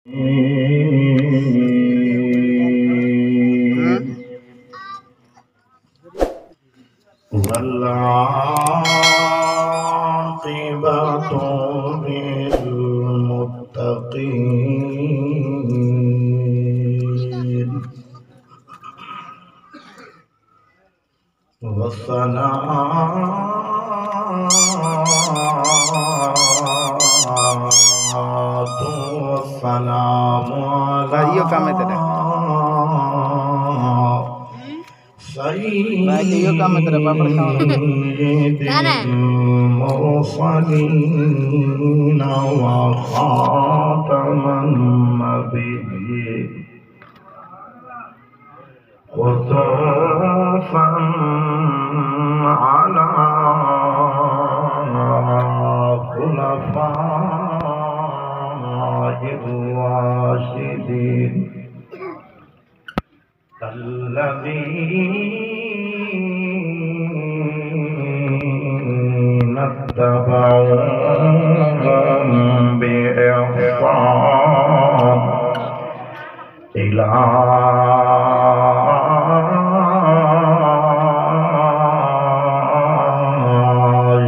والعاقبة للمتقين والسلام على سيد المرسلين وخاتم النبيين خطافا على خلفاء الراشدين الذين اتبعوهم بإحسان إلى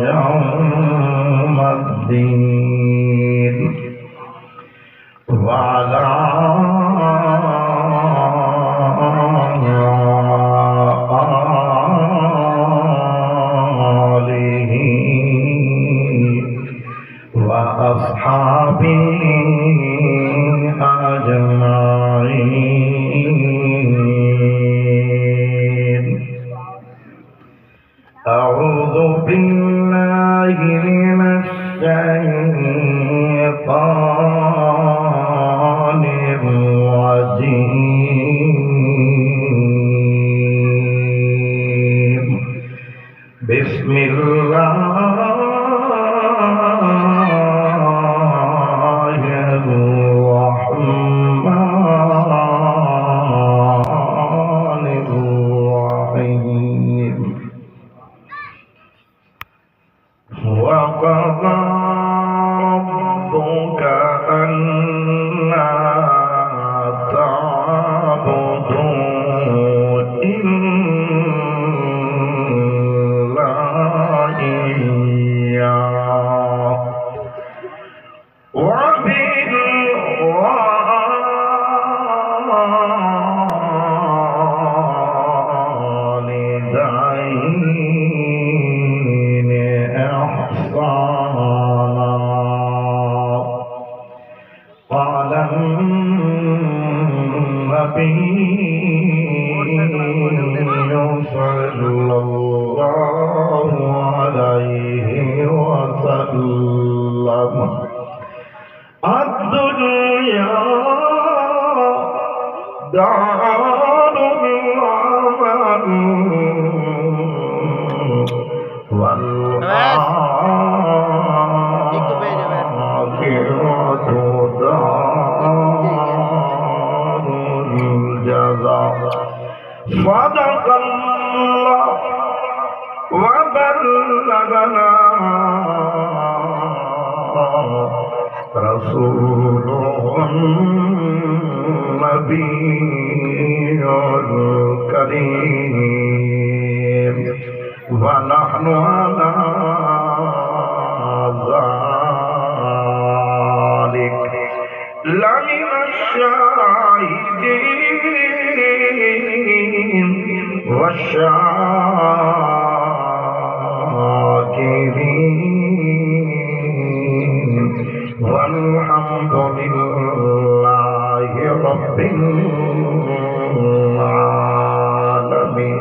يوم الدين وعلى آله وأصحابه أجمعين. أعوذ بالله من الشيطان الرجيم. بسم الله الرحمن الرحيم. وقضى ربك ألا تعبدوا إلا إياه وبالوالدين إحسانا. قال النبي صلى الله عليه وسلم الدنيا دار العمل والآخرة دار الجزاء. صدق الله وبلغنا رسوله النبي الكريم ونحن على ذلك لمن الشاهدين والشاكرين والحمد لله رب العالمين.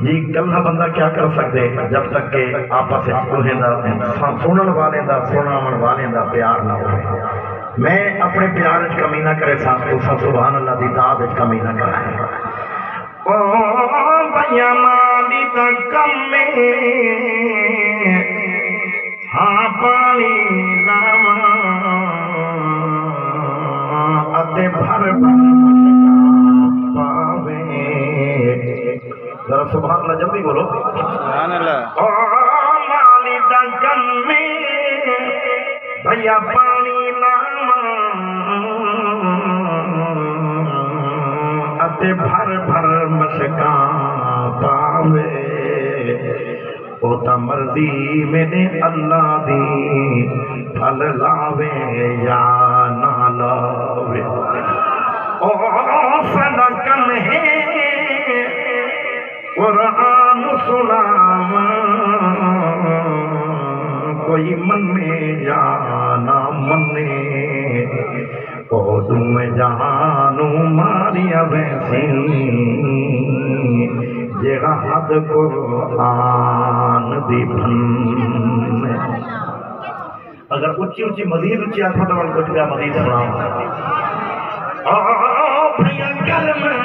جی کلہ بندہ کیا کر سکتے جب تک کہ آپس سنن والے دا سناون والے دا پیار نہ ہو میں اپنے پیار وچ کمی نہ کرے سا تو سبحان اللہ دی داد وچ کمی نہ کرائے او بھیا مالی دا کم میں ہاں پانی لاواں اتے بھر پاوے ذرا سبحان اللہ جلدی بولو سبحان اللہ او مالی دا کم میں بھیا پانی لاواں اتے بھر بھر مشکاں پاوے او تا مرضی میرے اللہ دی پھل لاوے یا نہ لاوے او صدقن ہے قرآن سناواں کوئی من میں یا نہ منے او دم جہانو ماریا ویسی جیڑا حد قرآن دی بھن اگر اچھی اچھی مزید اچھی آتھا دوال کچھ گیا مزید سناؤں بھیا کلمہ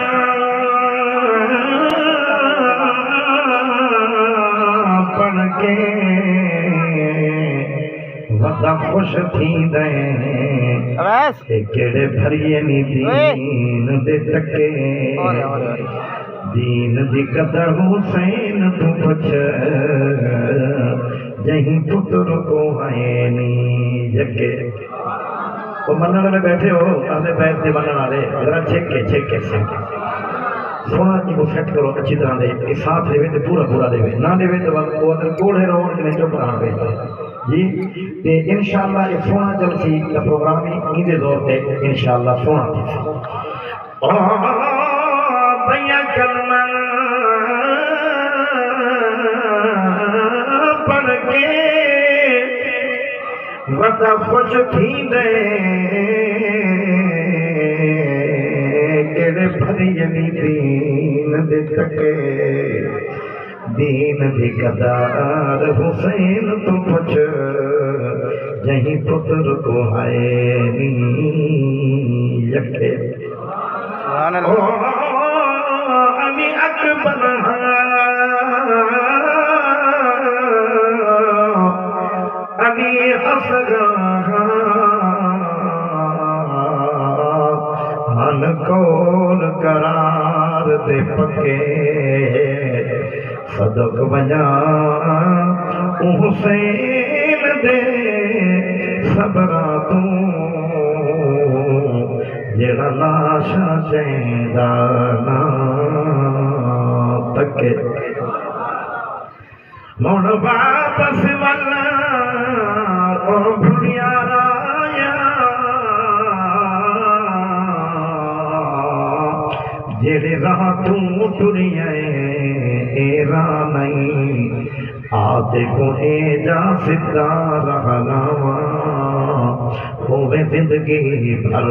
پڑھ کے ودا خوش تھی دیں کیڑے بھریے نی دین دے ٹکے دین دی قدر حسین تو پچھ جہیں پتر کو ہے نی یکے وہ منن میں بیٹھے ہو اہلِ بیت دے منن آلے ذرا چھکے سونا جی کو سیٹ کرو اچھی طرح دے اس ساتھ لے تو پورا پورا لے نہ لے تو وہ اگر کوڑے رو کہ نہیں چپ رہا بیٹھے جی تے انشاءاللہ یہ سونا جلسی کا پروگرام ہی ایندے دور تے انشاءاللہ سونا تھی بھیا کلمہ پڑھ کے ودا خوش تھی دے کیڑے بھریے نی دین دے ٹکے دین دی قدر حسین تو پچھ جہیں پتر کو ہے نی یکے علی اکبر علی اصغر ہن کول قرار دے پکے صدق بجا حسین دے صبراتوں جڑا لاشا چیندانا تکے مون واپس ملنا اور بھولیا رایا جڑے راہ تو ٹریے اے راہ نہیں آدھے کو اے جا سدھا رہنما ہوئے زندگی بھر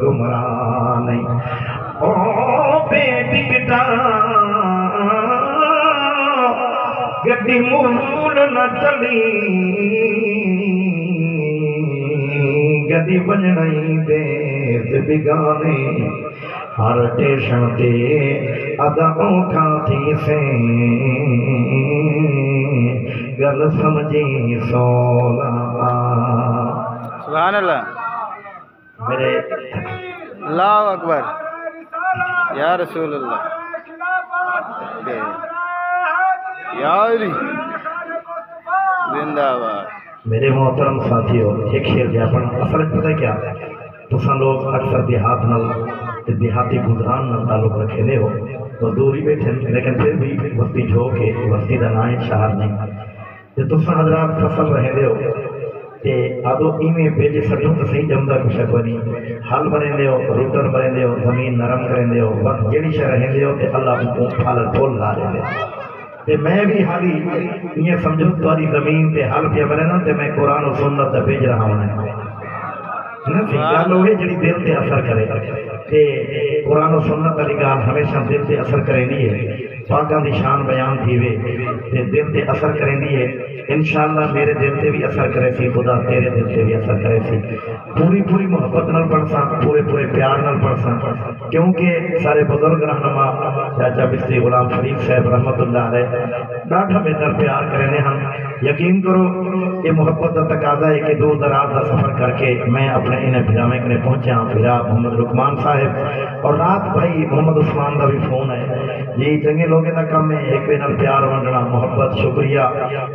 گمراہ نہیں او بے ٹکٹا گڈی مول نہ چلی گڈی بجنائی دیس بگانے ہر ٹیشن تے اداؤں کھاتی سے گل سمجھی سولا سبحان اللہ میرے اللہ اکبر یا رسول اللہ یا علی زندہ باد میرے محترم ساتھیوں ایک شیر دیا پر اصل پتہ کیا تساں لوگ اکثر دیہاتی گزران نال تعلق رکھے دے ہو تو دوری بیٹھے لیکن پھر بھی وسطی جھو کے وسطی دا نائیں شہر نہیں تے تساں حضرات فصل رہے دے ہو تے آدھو ایمیں بیجے سٹھوں تو صحیح جمدہ کچھ بنی حل بنے دے ہو روٹر بنے دے ہو زمین نرم کریں دے ہو وقت جیڑی شہ رہے دے ہو تے اللہ کو پھال پھول لا دے دے تے میں بھی حالی یہ سمجھو تاری زمین تے حل پہ بنے نا تے میں قرآن و سنت تے بھیج رہا ہوں گل ہوئے جڑی دل تے اثر کرے تے قرآن و سنت والی گل ہمیشہ دل تے اثر کرے نہیں ہے پاکاں دی شان بیان تھی وے تے دل تے اثر کریں دیئے انشاءاللہ میرے دل تے بھی اثر کرے سی خدا تیرے دل تے بھی اثر کرے سی پوری پوری محبت نال پڑھ سا پورے پورے پیار نال پڑھ سا کیونکہ سارے بزرگ رہنما چاچا بستی غلام فرید صاحب رحمت اللہ علیہ ڈاٹھا بہتر پیار کرنے ہم یقین کرو یہ محبت کا تقاضا ہے کہ دور دراز کا سفر کر کے میں اپنے انہیں بھراویں کنے پہنچا بھرا محمد رکمان صاحب اور رات بھائی محمد عثمان کا بھی فون ہے جی چنگے لوگوں کا کم ہے ایک نال پیار ونڈنا محبت شکریہ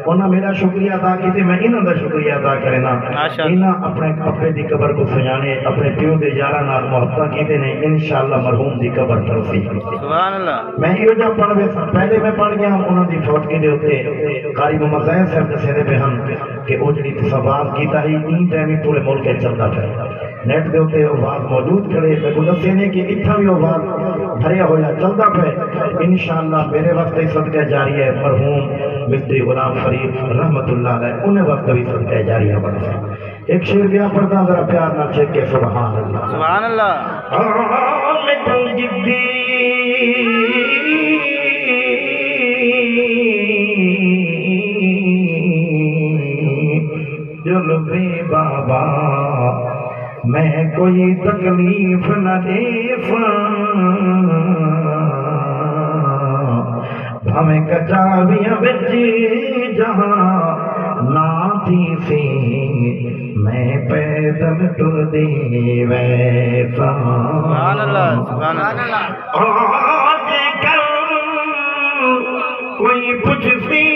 انہاں میرا شکریہ ادا کیتے میں انہاں دا شکریہ ادا کرنا انہاں اپنے اپنے دی قبر کو سجانے اپنے پیو دے یاراں نال محبت کیتے نے انشاءاللہ مرحوم دی قبر ترسی سبحان اللہ میں یہ جو پڑھ ویسا پہلے میں پڑھ گیا انہاں دی فوتگی دے اوتے قاری محمد زین صاحب دسے دے پہ ہم کہ او جڑی تصواب کیتا ہی این ٹائم پورے ملک چلدا پیا نیٹ دے اوتے آواز موجود کھڑے میں کو دسے نے کہ اتھا بھی آواز بھریا ہویا چلدا پیا انشاءاللہ میرے وقت صدقہ جاری ہے مرحوم مفتی غلام فرید رحمت اللہ علیہ انہیں وقت بھی صدقہ جاری ہے بڑھ سکتا ایک شعر گیا پڑھتا ذرا پیار نہ چیک کے سبحان اللہ سبحان اللہ جلوے بابا میں کوئی تکلیف نہ دے ہمیں کچاویاں بچی جہاں نہ تھی سی میں پیدل ٹر دی ویسا سبحان اللہ سبحان اللہ آج کل کوئی پوچھ سی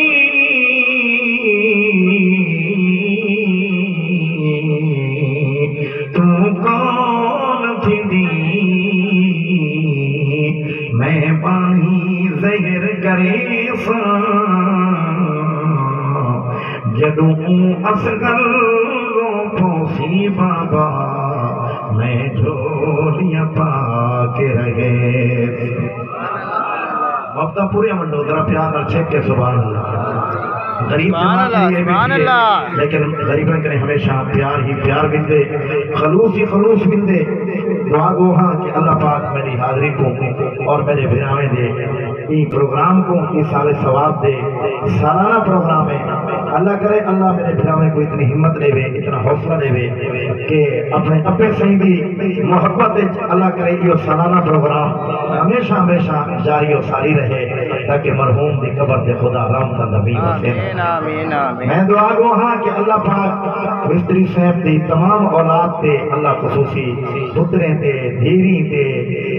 تو کون تھی دی میں پانی زہر کرے سا جدوں اصغر رو پوسی بابا میں جھولیاں پا کے رہے وقتہ پورے منڈو ذرا پیار اور چھک کے سبحان اللہ غریب سبحان اللہ لیکن غریبیں کریں ہمیشہ پیار ہی پیار ملتے خلوص ہی خلوص ملتے دعا گو ہاں کہ اللہ پاک میری حاضری کو اور میرے بھراویں دے یہ پروگرام کو یہ سال ثواب دے سالانہ پروگرام ہے اللہ کرے اللہ میرے بھراویں کو اتنی ہمت لے وے اتنا حوصلہ لے وے کہ اپنے اپنے سیدی محبت اللہ کرے یہ سالانہ پروگرام ہمیشہ ہمیشہ جاری و ساری رہے تاکہ مرحوم دی قبر دے خدا رام تا نبی آمین آمین آمین میں دعا گو ہاں کہ اللہ پاک مستری صاحب دی تمام اولاد تے اللہ خصوصی پتریں تے دھیری تے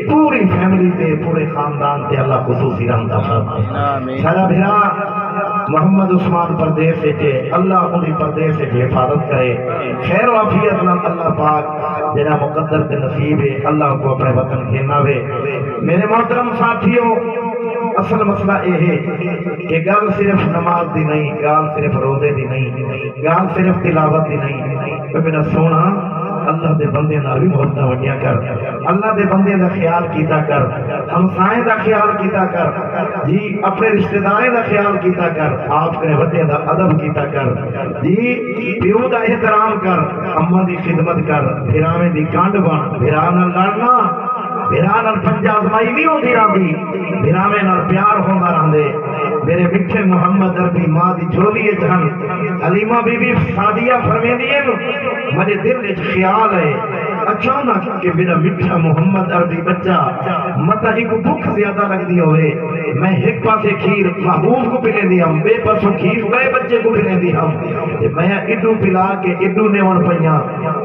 پوری فیملی تے پورے خاندان تے اللہ خصوصی رحمت فرمائے سارا بھرا محمد عثمان پردیس سے اللہ انہی پردیس سے حفاظت کرے خیر و عافیت اللہ پاک جنہ مقدر تے نصیب ہے اللہ کو اپنے وطن گھیرنا وے میرے محترم ساتھیوں اصل مسئلہ یہ ہے کہ گال صرف نماز دی نہیں گال صرف روزے دی نہیں گال صرف تلاوت دی نہیں میرا سونا اللہ دے بندے نال بھی محبت وڈیاں کر اللہ دے بندے دا خیال کیتا کر ہمسائیں دا خیال کیتا کر جی اپنے رشتہ داریں دا خیال کیتا کر آپ نے وڈے دا ادب کیتا کر جی پیو دا احترام کر اماں دی خدمت کر بھراویں دی کانڈ بن بھرا نال لڑنا بھرا نال پنجا آزمائی نہیں ہوندی رہندی بھراویں نال پیار ہوندا رہندے میرے مٹھے محمد عربی ماں دی جھولی جہن حلیمہ بی بی سعدیہ فرمیندی ہے مجھے دل وچ خیال ہے اچانک کہ میرا مٹھا محمد عربی بچہ متا ہی کو بھوک زیادہ لگ دی ہوئے میں ایک پاسے کھیر محبوب کو پلے دی ہم بے پاسوں کھیر گئے بچے کو پلے دی ہم میں اڈو پلا کے اڈو نیون پہیاں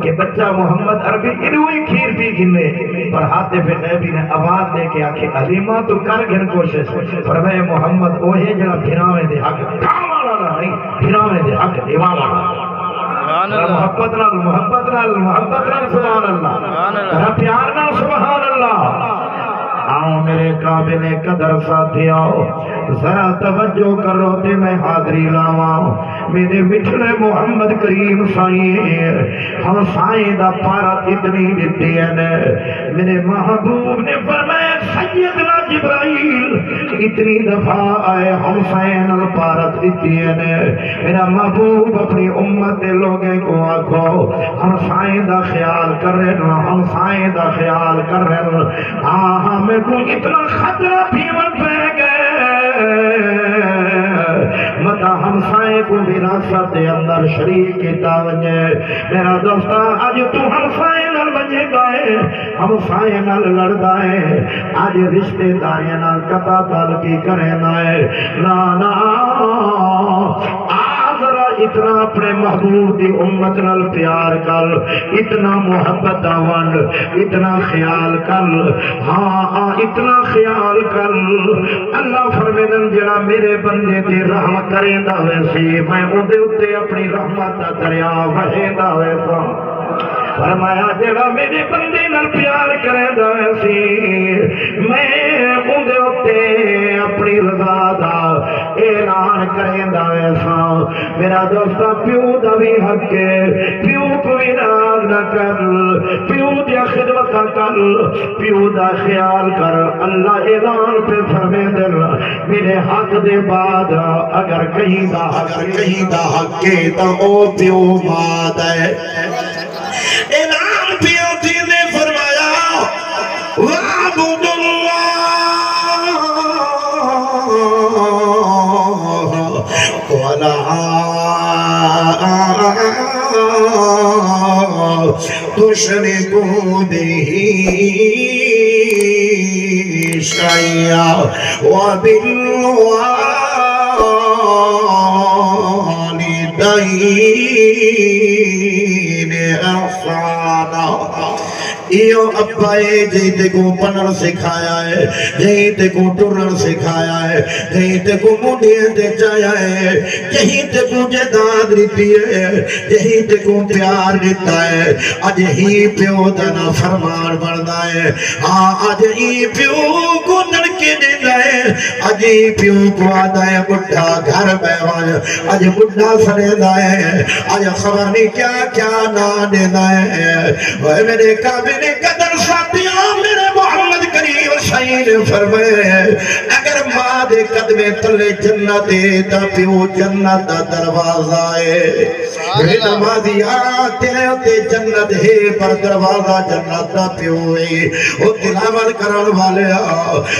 کہ بچہ محمد عربی اڈو ہی کھیر پی گھنے پر ہاتھے پہ غیبی نے آواز دے کے آکھے حلیمہ تو کر گھن کوشش پر میں محمد اوہے جڑا بھراویں دے حق کامانا نہیں بھراویں دے حق دیوانا محبت نال سبحان اللہ پیار نال سبحان اللہ آؤ میرے قابل قدر ساتھی آؤ ذرا توجہ کرو تے میں حاضری لاواں میرے مٹھڑے محمد کریم سائیں ہم سائیں دا پارت اتنی دیتی ہے میرے محبوب نے فرمایا سیدنا جبرائیل اتنی دفعہ آئے ہم سائیں نال پارت دیتی ہے میرا محبوب اپنی امت دے لوگیں کو آکھو ہم سائیں دا خیال کر رہے ہم سائیں دا خیال کر رہے ہمیں کو اتنا خطرہ بھیمن پہ گئے متا ہمسائے کو وراثت اندر شریک کیتا ونجے میرا دوستا اج تو ہمسائے نال ونجے گائے ہمسائے نال لڑدا ہے اج رشتے داریاں نال قطع تعلقی کرنا ہے نا ذرا اتنا اپنے محبوب دی امت نال پیار کر اتنا محبت آوان اتنا خیال کر ہاں اتنا خیال کر اللہ فرمیدن جڑا میرے بندے تے رحم کرے دا ویسی میں اودے اتے اپنی رحمت دا دریا وہے دا ویسا فرمایا جڑا میرے بندے نال پیار کرے دا ویسی میں اودے اتے اپنی رضا دا اعلان کرے دا ویسا میرا دوستا پیو دا بھی حق ہے پیو کو ناز نہ کر پیو دیا خدمت کر پیو دا خیال کر اللہ اعلان پہ فرمے دل میرے حق دے بعد اگر کہیں دا حق ہے تو او پیو ماد ہے اعلان پیو تھی نے فرمایا وعبد تشركوا به شيئا وبالوالدين إحسانا ایو ابائے جہی تے کو پنر سکھایا ہے جہی تے کو ٹرر سکھایا ہے جہی تے کو مڈیے تے چایا ہے جہی تے کو جداد رہتی ہے جہی تے کو پیار دیتا ہے آج ہی پیو دنا فرمان بڑھنا ہے آج ہی پیو کو نڑکے دینا ہے آج ہی پیو کو آدھا ہے بڑھا گھر بیوان آج بڑھا سڑیدہ ہے آج خبر نہیں کیا کیا نہ دینا ہے وہ میرے قابل قدر ساتھیوں میرے محمد کریم شہید فرمائے اگر ماں دے قدمے تلے جنت دا پیو جنت دا دروازہ ہے نمازی آتے ہوتے جنت ہے پر دروازہ جنت دا پیو ہے وہ تلاوت کرن والے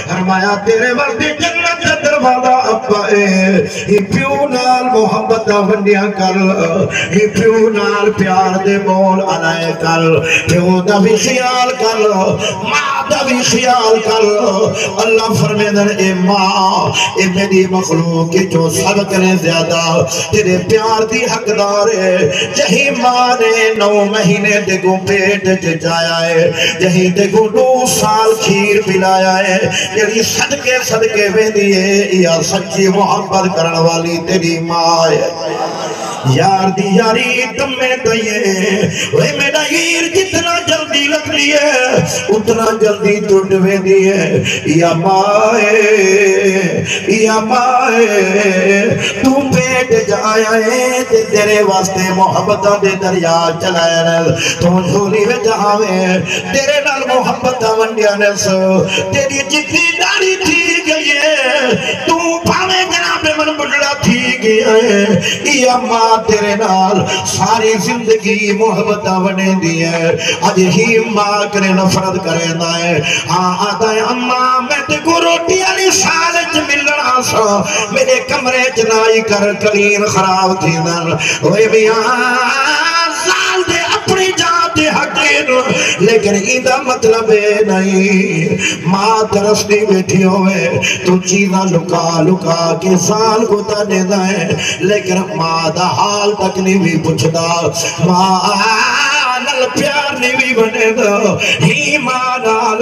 فرمایا تیرے مرد جنت دا دروازہ ابا ہے ہی پیو نال محبت ونڈیاں کر ہی پیو نال پیار دے بول علائے کر پیو دا بھی خیال کر ماں دا بھی خیال کر اللہ فرمیدن اے ماں اے میری مخلوق کی جو سب کرے زیادہ تیرے پیار دی حقدار ہے جہی ماں نے 9 مہینے دیکھو پیٹ جایا ہے جہی دیکھو 2 سال کھیر پلایا ہے یعنی صدقے ویندی ہے یا سچی محبت کرن والی تیری ماں ہے یار دی یاری تم میں دئیے وہ میرا ہیر جتنا جلدی لگ لی ہے اتنا جلدی ٹوٹ وے دیئے یا مائے تو پیٹ جایا ہے تیرے واسطے محبتہ دے دریا چلائے رہے تو جھولی میں جہاوے تیرے نال محبتہ ونڈیا نسو تیری جتنی داری تھی گئی ہے تو پاوے جناب من بڑھڑا تھی گیا ہے یا ماں تیرے نال ساری زندگی محبتہ ونے دی ہے آج ہی ماں کرے نفرت کرے نائے آدھا ہے اماں میں تے کو روٹی علی سالج ملنا سا میرے کمرے جنائی کر کلین خراب تھی نر وہ بیاں سال دے اپنی جاتے حقین لیکن ایدہ مطلب نہیں ماں ترستی بیٹھی ہوئے تو چیزہ لکا کے سال کو تا دینا ہے لیکن ماں دا حال تک نہیں بھی پوچھتا ماں نال پیار نہیں بھی بنے دا ہی ماں نال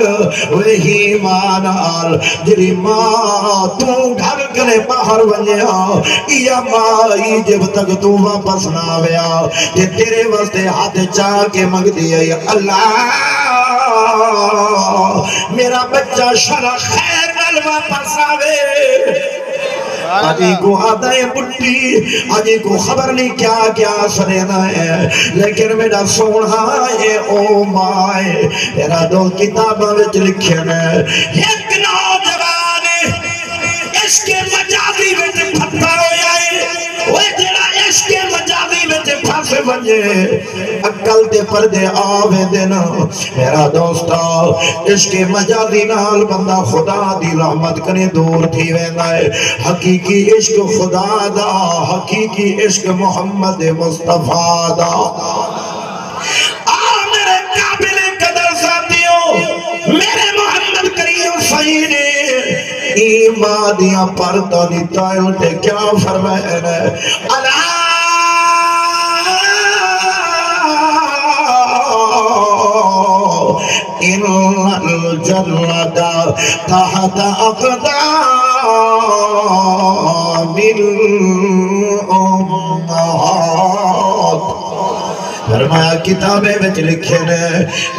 وہی ماں نال جری ماں تو گھر کرے باہر بنیا یا ماں جب تک تو واپس نہ ویا تیرے واسطے ہاتھ چاہ کے مگ دیا اللہ میرا بچہ شرح خیر نال واپس آوے آجی کو آدھائے بڑی آجی کو خبر نہیں کیا سرینا ہے لیکن میرا سونا ہے او مائے میرا 2 کتابہ وچ لکھن ہے ایک نوجوان اس کے مجازی وچ پھتا ہویا ہے وہ جڑا اس کے مجازی وچ پھس نس ونجے عقل تے پردے آوے دینا میرا دوستا عشق مجازی نال بندہ خدا دی رحمت کنے دور تھی وینا ہے حقیقی عشق خدا دا حقیقی عشق محمد مصطفیٰ دا میرے قابل قدر ساتھیوں میرے محمد کریم صحیح نے ایمان دیا پردہ دی تائل تے کیا فرمائے نے اللہ ان الجنة تحت أقدام الأمهات فرمایا کتابیں بچ لکھے نے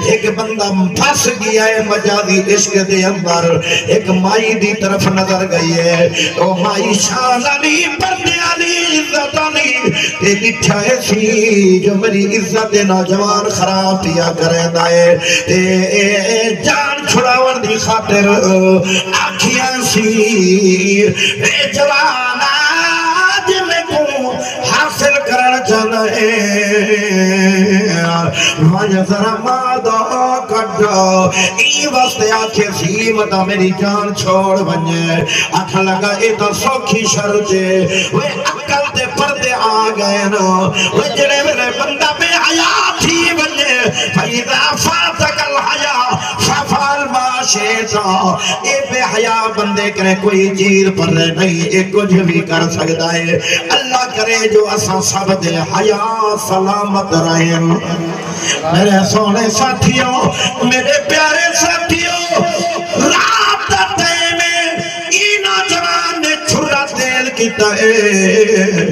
ایک بندہ پھنس گیا ہے مجازی عشق دے اندر ایک مائی دی طرف نظر گئی ہے او مائی شان علی پردے علی عزت علی تے لکھا ہے سی جو میری عزت نوجوان خراب پیا کریں دائے تے جان چھڑاون دی خاطر آکھیاں سی اے جوانا جمیں کو حاصل کرنا چاہنا ہے وجہ ذرا مادہ کٹا ای واسطے آکھے سی مدہ میری جان چھوڑ بنجے آکھا لگا اے تو سوکھی شرطے وہ عقل دے پردے آگئے نا وہ جڑے میرے بندہ بے حیاء تھی بنجے فَإِذَا فَاتَكَ الْحَيَاء فَفَعَلْ مَا شِئْتَ اے بے حیاء بندے کرے کوئی چیز پر نہیں اے کچھ بھی کر سکتا ہے اللہ کرے جو اساں سب دے حیاء سلامت رہیں میرے سونے ساتھیوں میرے پیارے ساتھیوں رات دے میں اینا جوان نے چھرا تیل کیتا ہے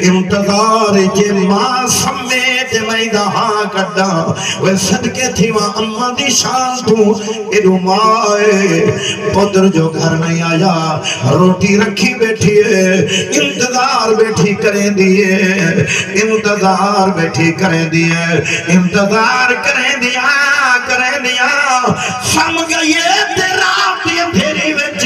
انتظار جے ماں سمیت میں دہاں کڑا وہ صدقے تھی وہاں اممہ دی شان تو ایڈو مائے پدر جو گھر نہیں آیا روٹی رکھی بیٹھی ہے انتظار بیٹھی کریں دیئے انتظار بیٹھی کریں دیئے انتظار کریں دیا سم گئیے تیرا دھیری وچ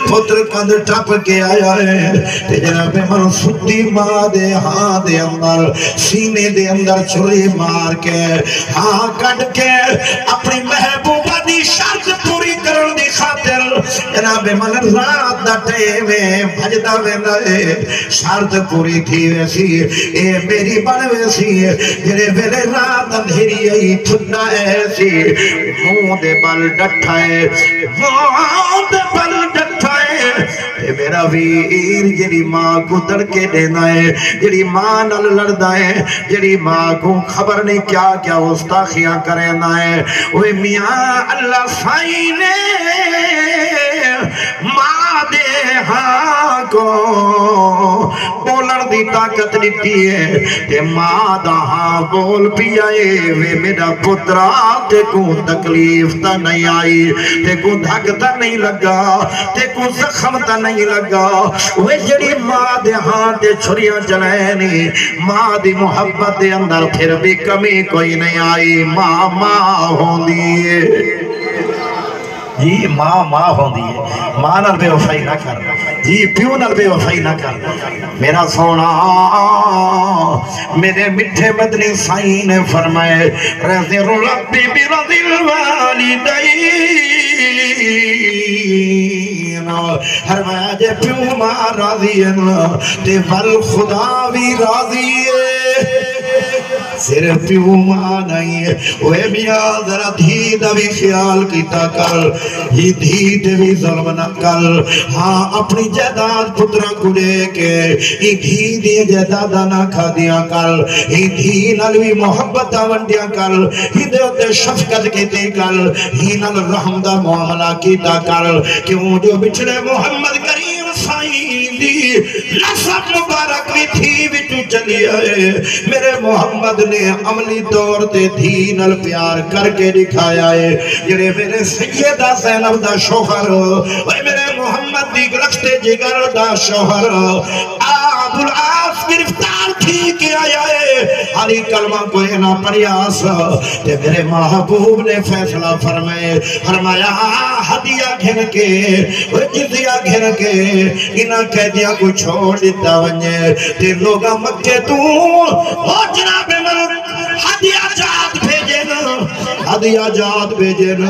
پتر کند ٹپ کے آیا ہے تے جناب من ستی ماں دے ہاں دے اندر سینے دے اندر چھری مار کے ہاں کٹ کے اپنی محبوبہ دی شرط پوری کرن دی خاطر جناب من رات دا ٹیمے بھجدہ ویندہ ہے شرط پوری تھی ویسی اے میری بن ویسی جنے ویلے رات اندھیری ای تھنا ایسی موں دے بل ڈٹھائے موں دے بل ڈٹھائے اے میرا ویر جڑی ماں کو تڑکے دینا ہے جڑی ماں نل لڑدا ہے جڑی ماں کو خبر نہیں کیا کیا استاخیاں کرنا ہے اوے میاں اللہ سائی نے ماں دے ہاں کو بولن دی طاقت دیتی ہے تے ماں دا ہاں بول پی آئے وے میرا پترا تے کو تکلیف تا نہیں آئی تے کو دھک تا نہیں لگا تے کو زخم تا نہیں لگا وے جڑی ماں دے ہاں تے چھریاں چلائنی ماں دی محبت دے اندر پھر بھی کمی کوئی نہیں آئی ماں ہوں دیئے جی ماں ہوں دیئے ماں نال بے وفائی نہ کر جی پیو نال بے وفائی نہ کر میرا سونا میرے مٹھے مدنی سائیں نے فرمائے رضی ربی برضی الوالدین فرمایا جے پیو ماں راضی ہے تے ول خدا بھی راضی ہے صرف پیو ماں نہیں ہے اوے میاں ذرا دھی دا بھی خیال کیتا کر یہ دھی دے بھی ظلم نہ کر ہاں اپنی جائیداد پترہ کو لے کے یہ دھی دی جائیداد نہ کھا دیا کر یہ دھی نال بھی محبت ونڈیا کر یہ دے ہوتے شفقت کیتے کر یہ نال رحم دا معاملہ کیتا کر کیوں جو بچھڑے محمد کریم سائیں دی نصب مبارک بھی تھی بھی تو چلی آئے میرے محمد نے عملی طور تے دھی نال پیار کر کے دکھایا ہے جڑے میرے سیدہ زینب دا شوہر وے میرے محمد دی گلشتے جگر دا شوہر عبد العاص گرفتار تھی کے آیا ہے علی کلمہ کو نہ پڑیاس تے میرے محبوب نے فیصلہ فرمایا ہدیہ گھن کے جزیہ گھن کے انہاں قیدیاں کو چھوڑ دیتا ونجے تے لوگا مکے تو جناب ہدیہ جات بھیجے نا ہدیہ جات بھیجے نا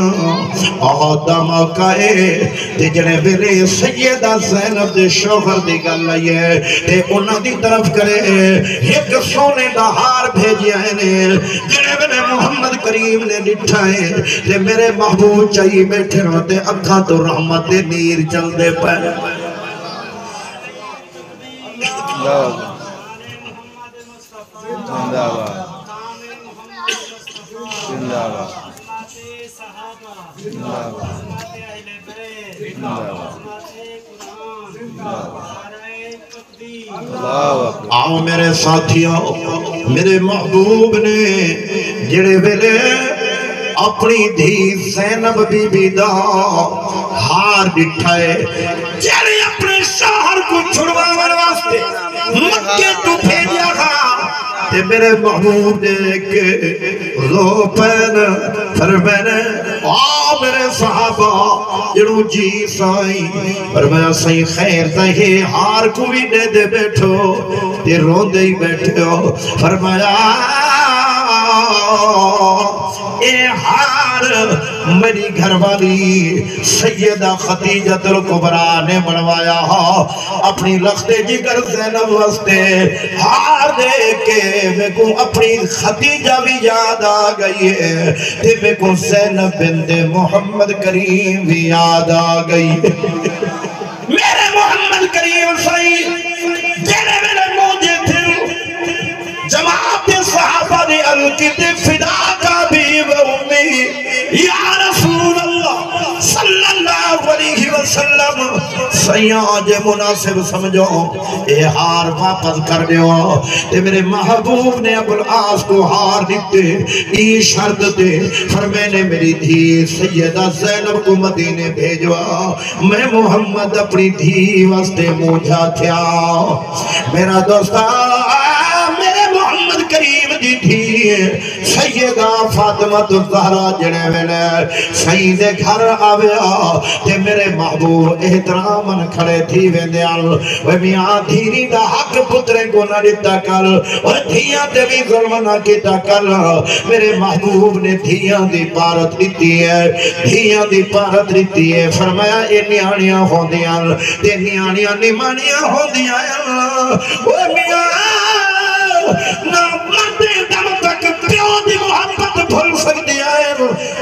آدم کہے تے جنے ویلے سیدہ زینب دے شوہر دی گل لئیے تے انہاں دی طرف کرے ایک سونے دا ہار بھیجے ہیں جنے ویلے محمد کریم نے ڈٹھائے تے میرے محبوب چاہیے بیٹھے ہوتے اکھاں تو رحمت دے نیر چل دے پہ آؤ میرے ساتھیوں میرے محبوب نے جڑے ویلے اپنی دھی زینب بی بی دا ہار ڈٹھائے جڑے اپنے شوہر کو چھڑوانے واسطے مکے تو بھیجا تھا تے میرے محبوب دیکھ کے رو پین فرمانے آؤ میرے صحابہ جنہوں جی سائیں فرمایا سائیں خیر تہے ہار کو بھی دے دے بیٹھو تے رو دے ہی بیٹھو فرمایا اے ہار میری گھر والی سیدہ خدیجہ الکبریٰ نے بنوایا اپنی لخت جگر زینب واسطے ہار دے کے میں کو اپنی خدیجہ بھی یاد آ گئی ہے تے میں کو زینب بنت محمد کریم بھی یاد آ گئی ہے میرے محمد کریم صحیح جنہیں میرے موجے تھے جماعت صحابہ نے القید فدا کا بھی امی یا رسول اللہ صلی اللہ علیہ وسلم سیاج مناسب سمجھو اے ہار واپس کر دیو تے میرے محبوب نے ابو العاص کو ہار دیتے ای شرط دے فرمینے میری دھی سیدہ زینب کو مدینے بھیجوا میں محمد اپنی دھی واسطے موجھا تھیا میرا دوستا میرے محمد کریم دی تھی سیدہ فاطمہ الزہرا جڑے ویلے سید گھر آویا تے میرے محبوب احترامن کھڑے تھی ویندیال وہ میاں دھیری دا حق پترے کو نہ دیتا کر اور دھیاں تے بھی ظلم نہ کیتا کر میرے محبوب نے دھیاں دی پارت لیتی ہے دھیاں دی پارت لیتی ہے فرمایا اے نیانیاں ہوں دیاں تے نیانیاں نیمانیاں ہوں دیاں وہ میاں نہ مردے دم تک پیو دی محبت بھول سکتی آئے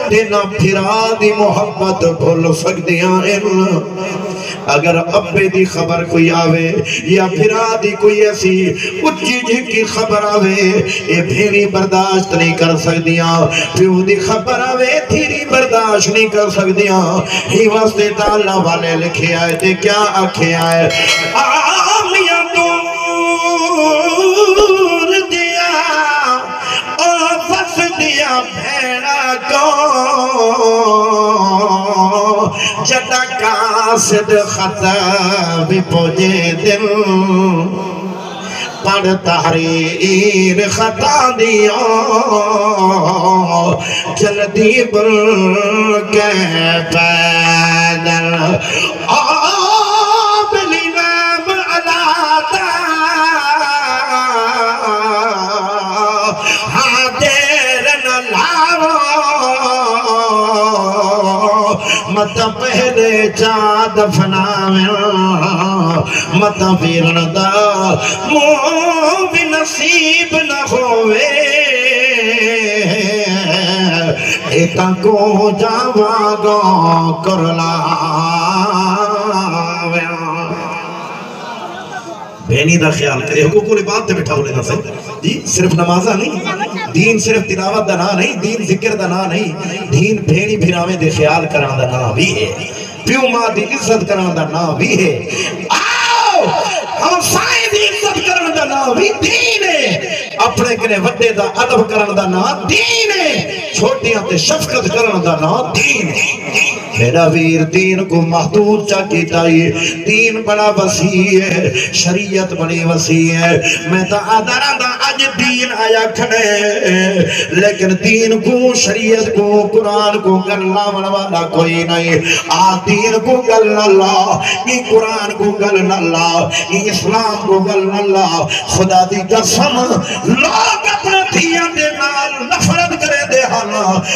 تے نہ پھرا دی محبت بھول سکتی آئے اگر ابے دی خبر کوئی آوے یا پھرا دی کوئی ایسی اچھی جھکی خبر آوے اے بھیری برداشت نہیں کر سکتیاں پیو دی خبر آوے تیری برداشت نہیں کر سکتیاں ہی واسطے تعالیٰ والے لکھے آئے تے کیا آکھے آئے آمیاں دور دیا آفس دیا بھیڑا کو جدہ قاصد خطاب پوجے دل پڑھ تحریر خطا دیا جلدی بل کے پیدل آبلی نام علاقہ مت پہلے چاند فناویاں مت پیرن دا مو بھی نصیب نہ ہوئے ایتا کو جاواگا کرلاویاں بہنی دا خیال کرے حقوق العباد تے بٹھا ہونے دا سے جی صرف نمازہ نہیں دین صرف تلاوت دا نا نہیں دین ذکر دا نا نہیں دین بھینی بھراویں دے خیال کران دا نا بھی ہے پیو ماں دی عزت کران دا نا بھی ہے آؤ ہم سائیں دی عزت کران دا نا بھی دین ہے اپنے کنے وڈے دا ادب کران دا نا دین ہے چھوٹیاں تے شفقت کران دا نا دین ہے میرا ویر دین کو محدود چاکی تائی دین بڑا وسیع ہے شریعت بڑی وسیع ہے میں تا آدھارا دا آج دین آیا کھڑے لیکن دین کو شریعت کو قرآن کو گلنا منوانا کوئی نہیں آ دین کو گلنا اللہ یہ قرآن کو گلنا اللہ یہ اسلام کو گلنا اللہ خدا دی قسم لوگت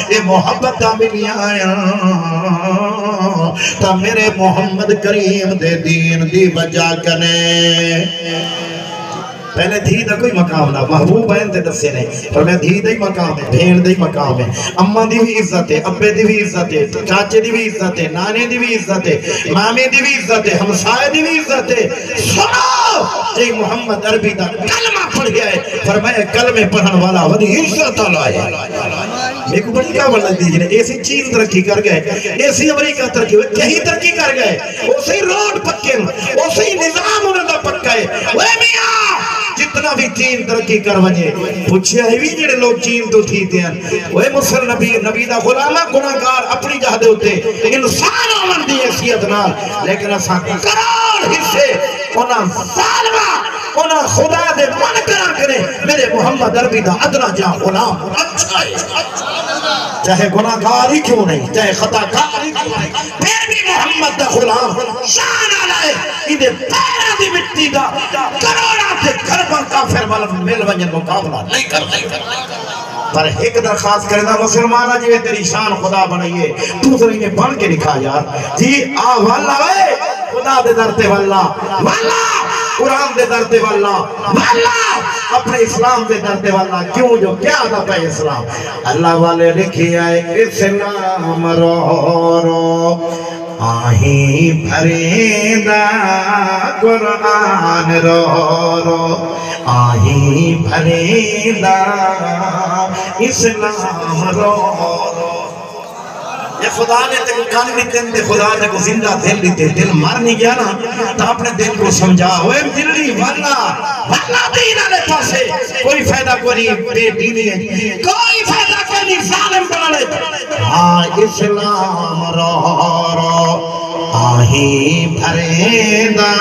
اے محبت دا ملی آیا تا میرے محمد کریم دے دین دی وجہ کنے پہلے دھی دا کوئی مقام نہ محبوب ہیں تے دسے نہیں پر میں دھی دا ہی مقام ہے بھین دا ہی مقام ہے اماں دی بھی عزت ہے ابے دی بھی عزت ہے چاچے دی بھی عزت ہے نانے دی بھی عزت ہے مامے دی بھی عزت ہے ہمسائے دی بھی عزت ہے سنو جی محمد عربی دا کلمہ پڑھ گیا ہے فرمایا کلمے پڑھن والا ودی عزت اللہ ہے میرے کو بڑی کہاں بڑھ دی جنہیں ایسی چین ترقی کر گئے ایسی امریکہ ترقی ہوئے کہیں ترقی کر گئے اسی روڈ پکے اسی نظام انہوں نے پکا ہے وہ میاں جتنا بھی چین ترقی کر وجے پوچھے ہی بھی جڑے لوگ چین تو تھی تھے وہ مسل نبی دا غلامہ گناہگار اپنی جہدے ہوتے انسان آمن دی حیثیت نال لیکن ایسا کروڑ حصے انہاں ظالمہ انہاں خدا دے من کرا کرے میرے محمد عربی دا ادنا جا غلام اچھا ہے چاہے گناہگار ہی کیوں نہیں چاہے خطا کار ہی کیوں نہیں پھر بھی محمد دا غلام شان آلائے اندھے پیرہ دی مٹی دا کروڑا سے گھربان کافر والا مل ونجن مقابلہ نہیں کر پر ایک درخواست کرنا مسلمانہ جی تیری شان خدا بنائیے دوسرے میں بن کے دکھا یار جی واللہ وے خدا دے درتے واللہ قرآن دے درتے واللہ اپنے اسلام دے درتے واللہ کیوں جو کیا دا پہ اسلام اللہ والے لکھی آئے اسلام رو آہی بھریدہ قرآن رو آہی بھریدہ اسلام رو یہ خدا نے تے کو کان بھی دے خدا نے کو زندہ دل دیتے دل مار نہیں گیا نا تو اپنے دل کو سمجھا ہوئے دلی واللہ دین آلے پاسے کوئی فائدہ کوئی بے دینی ہے کوئی فائدہ کوئی نہیں ظالم بنا لے ہاں اسلام رو آہی بھریدہ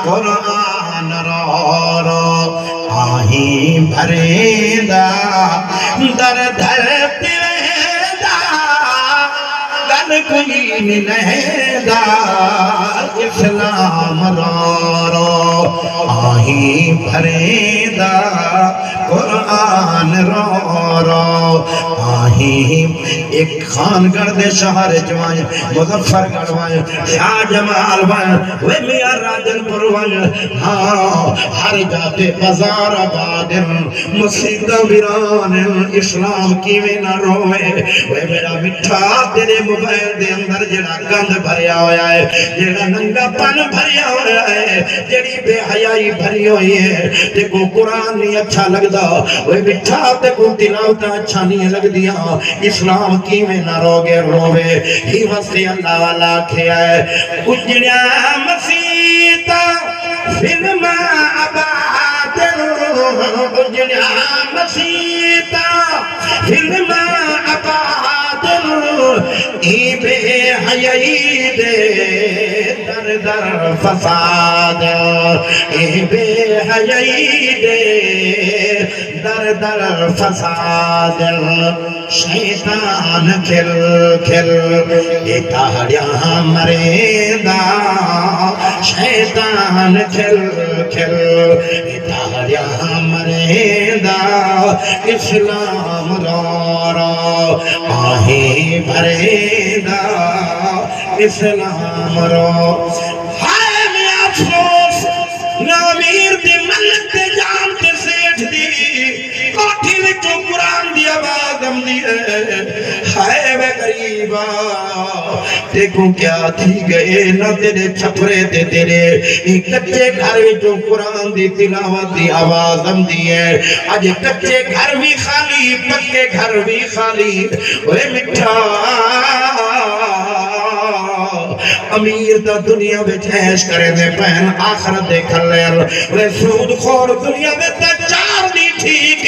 قرآن رو آہی بھریدہ در پیویدہ گل کوئی ملیدہ اسلام رو آہی بھریدہ قرآن رو آہی ایک خانگڑھ دے شہر جوائیں مظفر گڑھ وائیں شاہ جمال وائیں وہ میاں راجن پر وائیں ہاں ہر جاتے بازار آبادن مسیدہ ویران اسلام کی میں نہ روے وہ میرا مٹھا تیرے موبائل دے اندر جڑا گند بھریا ہویا ہے جڑا ننگا پن بھریا ہویا ہے جڑی بے حیائی بھری ہوئی ہے تے کو قرآن نہیں اچھا لگدا وہ مٹھا تے کو تلاوتہ اچھا نہیں لگ دیا اسلام کی میں نہ روے ہی وستی اللہ والا کھیا ہے اجڑیا مسیطہ فلما عبادل اجڑیا مسیطہ فلما عبادل ای بے حیائی دے در در فساد ای بے حیائی دے در در فساد شیطان کھل کھل اتحاڑیاں مریدہ شیطان کھل کھل اتحاڑیاں مریدہ اسلام رو آہی بھریدہ اسلام رو ہائے میں افسوس نامیر دی ملک دی جان تے سیٹھ دی کوٹھی وچوں قرآن دی آواز ہم دی ہائے میں غریبا دیکھو کیا تھی گئے نہ تیرے چھپرے تے تیرے ایک کچے گھر وچوں قرآن دی تلاوت دی آواز ہم دی ہے آج کچے گھر بھی خالی پکے گھر بھی خالی اوے مٹھا امیر دا دنیا میں عیش کرے دے پہن آخرت دے کھلیر وہ سود خور دنیا میں چار دی ٹھیک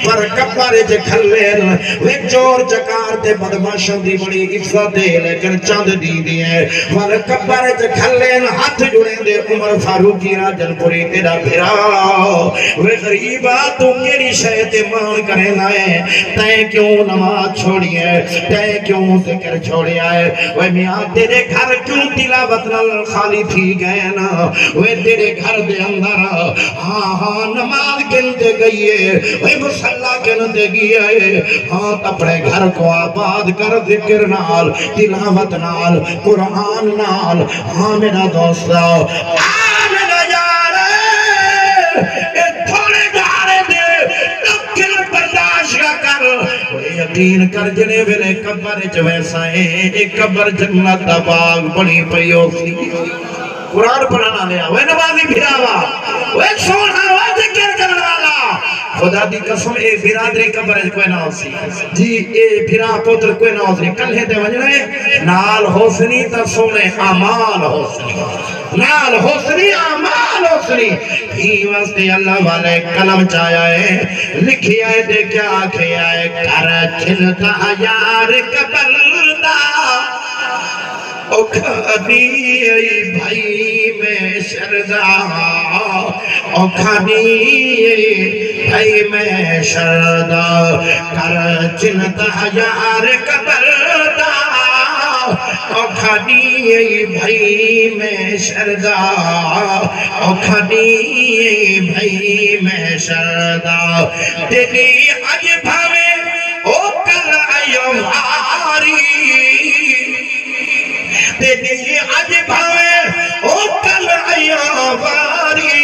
پر کپارے جے کھلیر وہ چور چکار تے بدماشن دی بڑی عزت دے لیکن چند دی دی ہے پر کپارے جے کھلیر ہاتھ جڑے دے عمر فاروقی راجن پوری تیرا پھرا وہ غریبہ تو کیری شہد مان کرے نائے تے کیوں نماز چھوڑی ہے تے کیوں ذکر چھوڑی ہے وہ میاں تیرے گھر کیوں تلاوت نال خالی تھی گئے نا وہ تیرے گھر دے اندر ہاں نماز گلتے گئی ہے وہی مسلح کے نتے گیا ہے ہاں اپنے گھر کو آباد کر ذکر نال تلاوت نال قرآن نال ہاں میرا دوستو میرا یار تھوڑے گارے دے نکل برداشت کر یقین کر جنے ویلے قبر ویسا ہے ایک قبر جنت دا باغ بڑی پیو سی قرآن پڑھنا لیا وہ نمازی بھراوا وہ سونا وہ ذکر کرنے والا خدا دی قسم اے برادری قبر کوئی نہ ہو سی جی اے بھرا پوتر کوئی نہ ہو سی کل ہے تے وجنے نال حسنی تا سونے اعمال حسنی نال حسنی اعمال حسنی ہی واسطے اللہ والے قلم چایا ہے لکھیا ہے دے کیا آکھیا ہے کر چھلتا یار قبر دا او کھانی ای بھائی میں شردا او کھانی ای بھائی میں شردا کر چنتا یار قبر دا او کھانی ای بھائی میں شردا او کھانی ای بھائی میں شردا تیری اج بھاوے او کل آئیو ماری تیری اج بھاوے او کل آیا باری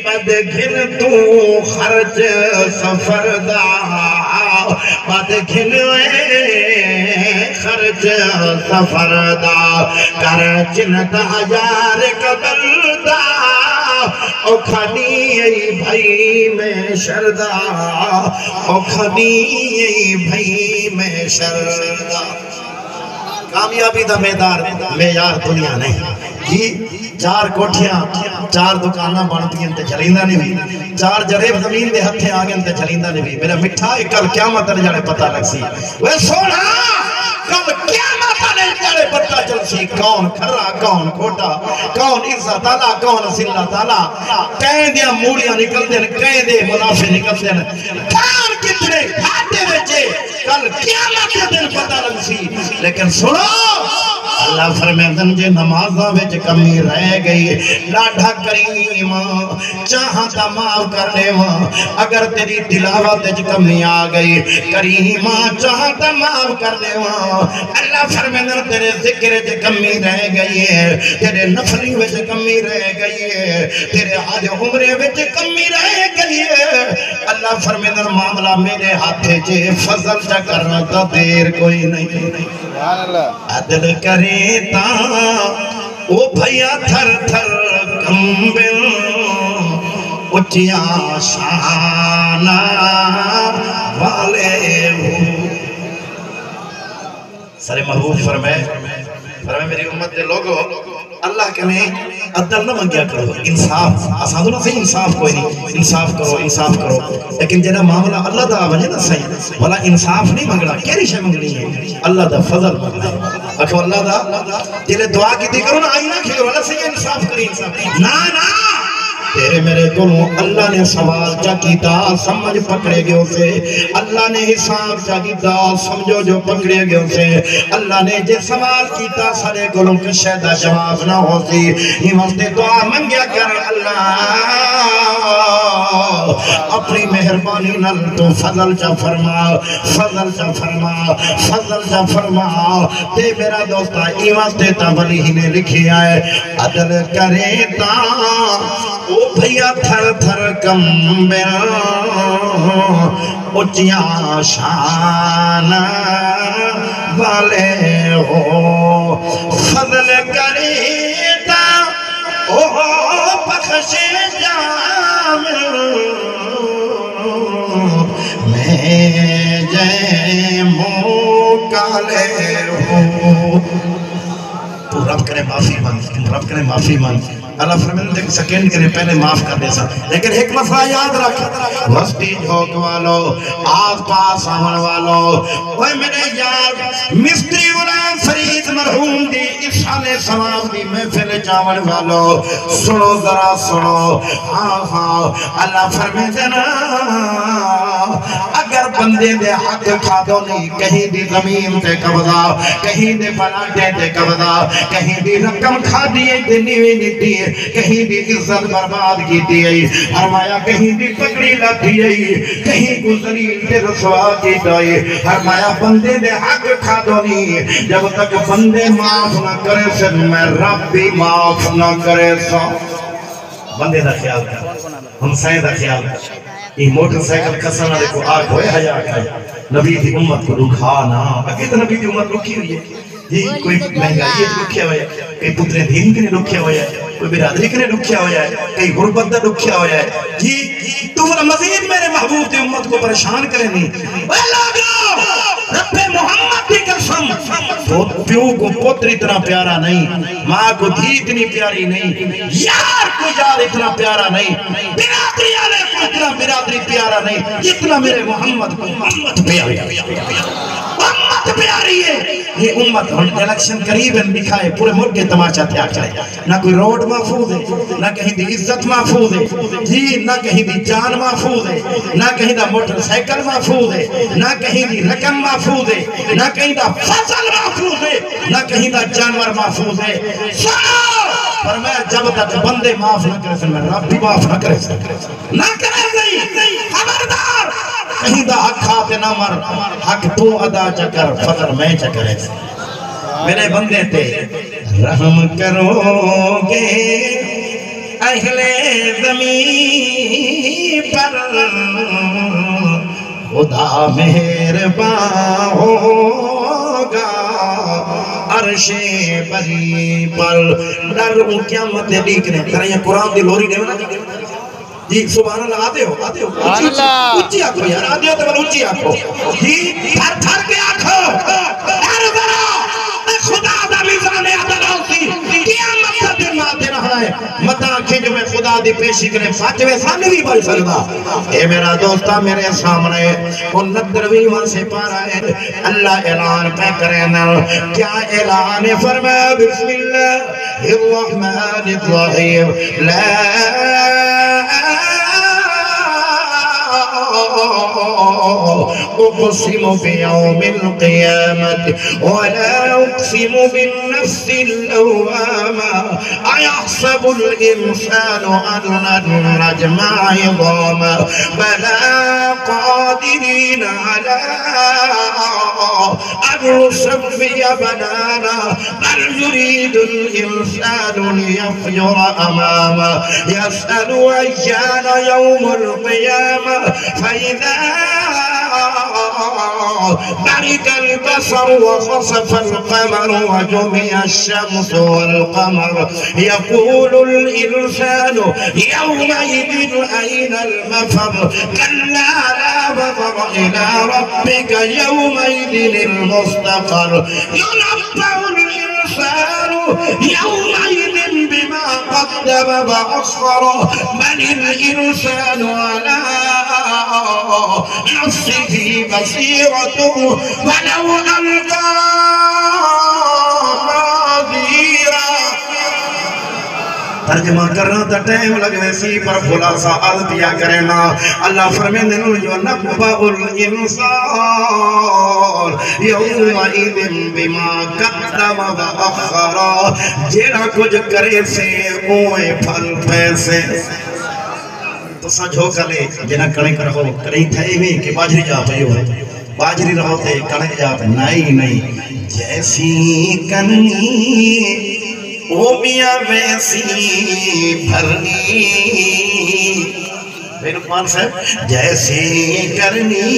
بد گھن تو خرچ سفر دا بد گھن خرچ سفر دا کر چنتا یار قبر دا او کھانی ای بھائی میں شردا او کھانی ای بھائی میں شردا کامیابی دا معیار دنیا نہیں جی چار کوٹھیاں چار دکانہ بنتی ہیں تے چلیندہ نہیں بھی چار جریب زمین دے ہتھے آگے تے چلیندہ نہیں بھی میرا مٹھا ایک کل قیامت نے جانے پتہ لگ سی وہ سونا کل قیامت نے جانے پتہ چل سی کون کھرا کون کھوٹا کون عزت اللہ کون ذلت اللہ کہیں دیا موڑیاں نکل دیں کہیں دے منافع نکل دیں کون کتنے گھاٹے بچے کل قیامت کے دن پتہ لگ سی لیکن سنو اللہ فرمیدن جے نمازہ وچ کمی رہ گئی لاڈھا کریم چاہتا معاف کر دے اگر تیری تلاوت وچ کمی آ گئی کریم چاہتا معاف کر دے اللہ فرمیدن تیرے ذکر وچ کمی رہ گئی ہے تیرے نفلی وچ کمی رہ گئی ہے تیرے حج عمرے وچ کمی رہ گئی ہے اللہ فرمیدن معاملہ میرے ہاتھے جے فضل جا کرنا تا دیر کوئی نہیں عدل کرے تا او بھیا تھر تھر کمبل اچیاں شانہ والے ہو سارے محبوب فرمائے میری امت دے لوگو اللہ کے نے عدل نہ منگیا کرو انصاف آسان نہ صحیح انصاف کوئی نہیں انصاف کرو لیکن جنہا معاملہ اللہ دا وجہ نہ صحیح بھلا انصاف نہیں منگنا کیری شے منگنی ہے اللہ دا فضل منگنا ہے اکھو اللہ دا جلے دعا کی دی کرو نا آئی نہ کھلو اللہ صحیح انصاف کری نا تیرے میرے کلوں اللہ نے سوال چا کیتا سمجھ پکڑے گئے اسے اللہ نے حساب چا کیتا سمجھو جو پکڑے گئے اسے اللہ نے جے سوال کیتا سارے کلوں کے شہدہ جواب نہ ہو سی یہ وقت دعا منگیا کر اللہ اپنی مہربانی نل تو فضل چا فرما تے میرا دوستا یہ وقت تابلی ہی نے لکھی آئے عدل کرے تا او بھیا تھر تھر کمبل اچیاں شان والے ہو فضل کریتا او بخش جامل میں جے موکالے ہو تو رب کرے معافی مان اللہ فرمائے دیکھ سیکنڈ کرے پہلے معاف کر دے سا لیکن ایک مسئلہ یاد رکھ وسطی جھوک والو آس پاس آمن والو اوہ میرے یار مستری غلام فرید مرحوم دی اس حال ثواب دی محفل جاون والو سنو ذرا سنو ہاں اللہ فرمائے دینا اگر بندے دے حق کھادو نہیں کہیں دی زمین تے قبضہ کہیں دے فلاٹے تے قبضہ کہیں دی رقم کھا دیئے تے نیوی نیتی ہے کہیں دی عزت برباد کی دیئے فرمایا کہیں دی پکڑی لاتھیئے کہیں کو ذلیل تے رسوا کی دائے فرمایا بندے دے حق کھادو نہیں جب تک بندے معاف نہ کرے سے میں رب بھی معاف نہ کرے سا بندے دا خیال کر ہم سائیں دا خیال کر یہ موٹر سائیکل کسانا لے کو آگ ہوئے حیاء کھائے نبی دی امت کو رکھانا اگر تو نبی دی امت رکھی ہوئی ہے جی کوئی مہنگائیت رکھیا ہویا ہے کوئی پتر دین کے لئے رکھیا ہویا ہے کوئی برادری کے لئے رکھیا ہویا ہے کوئی غربت دا رکھیا ہویا ہے جی تم مزید میرے محبوب دی امت کو پریشان کریں نہیں رب محمد کی قسم پیو کو پتر اتنا پیارا نہیں ماں کو دھی اتنی پیاری نہیں یار کو یار اتنا پیارا نہیں برادری آلے کو اتنا برادری پیارا نہیں اتنا میرے محمد کو امت پیاری امت پیاری ہے یہ امت الیکشن قریب دکھائے پورے ملک کے تماشا تھیا کرے نہ کوئی روڈ محفوظ ہے نہ کہیں دی عزت محفوظ ہے جی نہ کہیں دی جان محفوظ ہے نہ کہیں دا موٹر سائیکل محفوظ ہے نہ کہیں دی رقم محفوظ ہے نہ کہیں دا فصل محفوظ ہے نہ کہیں دا جانور محفوظ ہے سنو فرمایا جب تک بندے معاف نہ کرے سن میں رب بھی معاف نہ کرے سن نہ کرے نہیں خبردار کہیں دا حق کھاتے نہ مر حق تو ادا چکر فقر میں چکرے میرے بندے تے رحم کرو گے اہل زمین پر خدا مہربان ہوگا عرش بری پر ڈر قیامت دیکھنے کریں یہ قرآن دی لوری دے نا جی سبحان اللہ آتے ہو اچھی آنکھو یار آتے ہو تو بل اچھی آنکھو جی تھر تھر کے آنکھو ڈر ذرا خدا دا میزان عدل ہوتی قیامت کا دن آتے رہا ہے متا آنکھیں جو میں خدا دی پیشی کرے فاتوے سامنے بھی بڑھ سکتا اے میرا دوستا میرے سامنے ان 90ویں سے پارا ہے اللہ اعلان پہ کرنا کیا اعلان فرمایا بسم اللہ الرحمن الرحیم لا أقسم بيوم القيامة ولا أقسم بالنفس اللوامة أيحسب الإنسان أن نجمع عظاما بلى قادرين على أن نسوي بنانا بل يريد الإنسان ليفجر أمامه يسأل أيان يوم القيامة فإذا برق البصر وخسف القمر وجمع الشمس والقمر يقول الإنسان يومئذ أين المفر كلا لا مفر إلى ربك يومئذ المستقر ينبأ الإنسان يومئذ بما قدم وأخر بل الإنسان على نفسه بصيرة ولو ألقى معاذيرا ترجمہ کرنا تا ٹائم لگنے سی پر خلاصہ عرض کرنا اللہ فرمیندے جو نبأ الانسان یومئذ بما قدم وأخر جیڑا کچھ کرے سے اوے پھل پیسے تو سجھو کلے جنہ کڑے کر رہو کریں تھے میں کہ باجری جا پہ ہو باجری رہو تے کڑے جا پہ نہیں جیسی کنی او میاں ویسی بھرنی میرے رکمان صاحب جیسی کرنی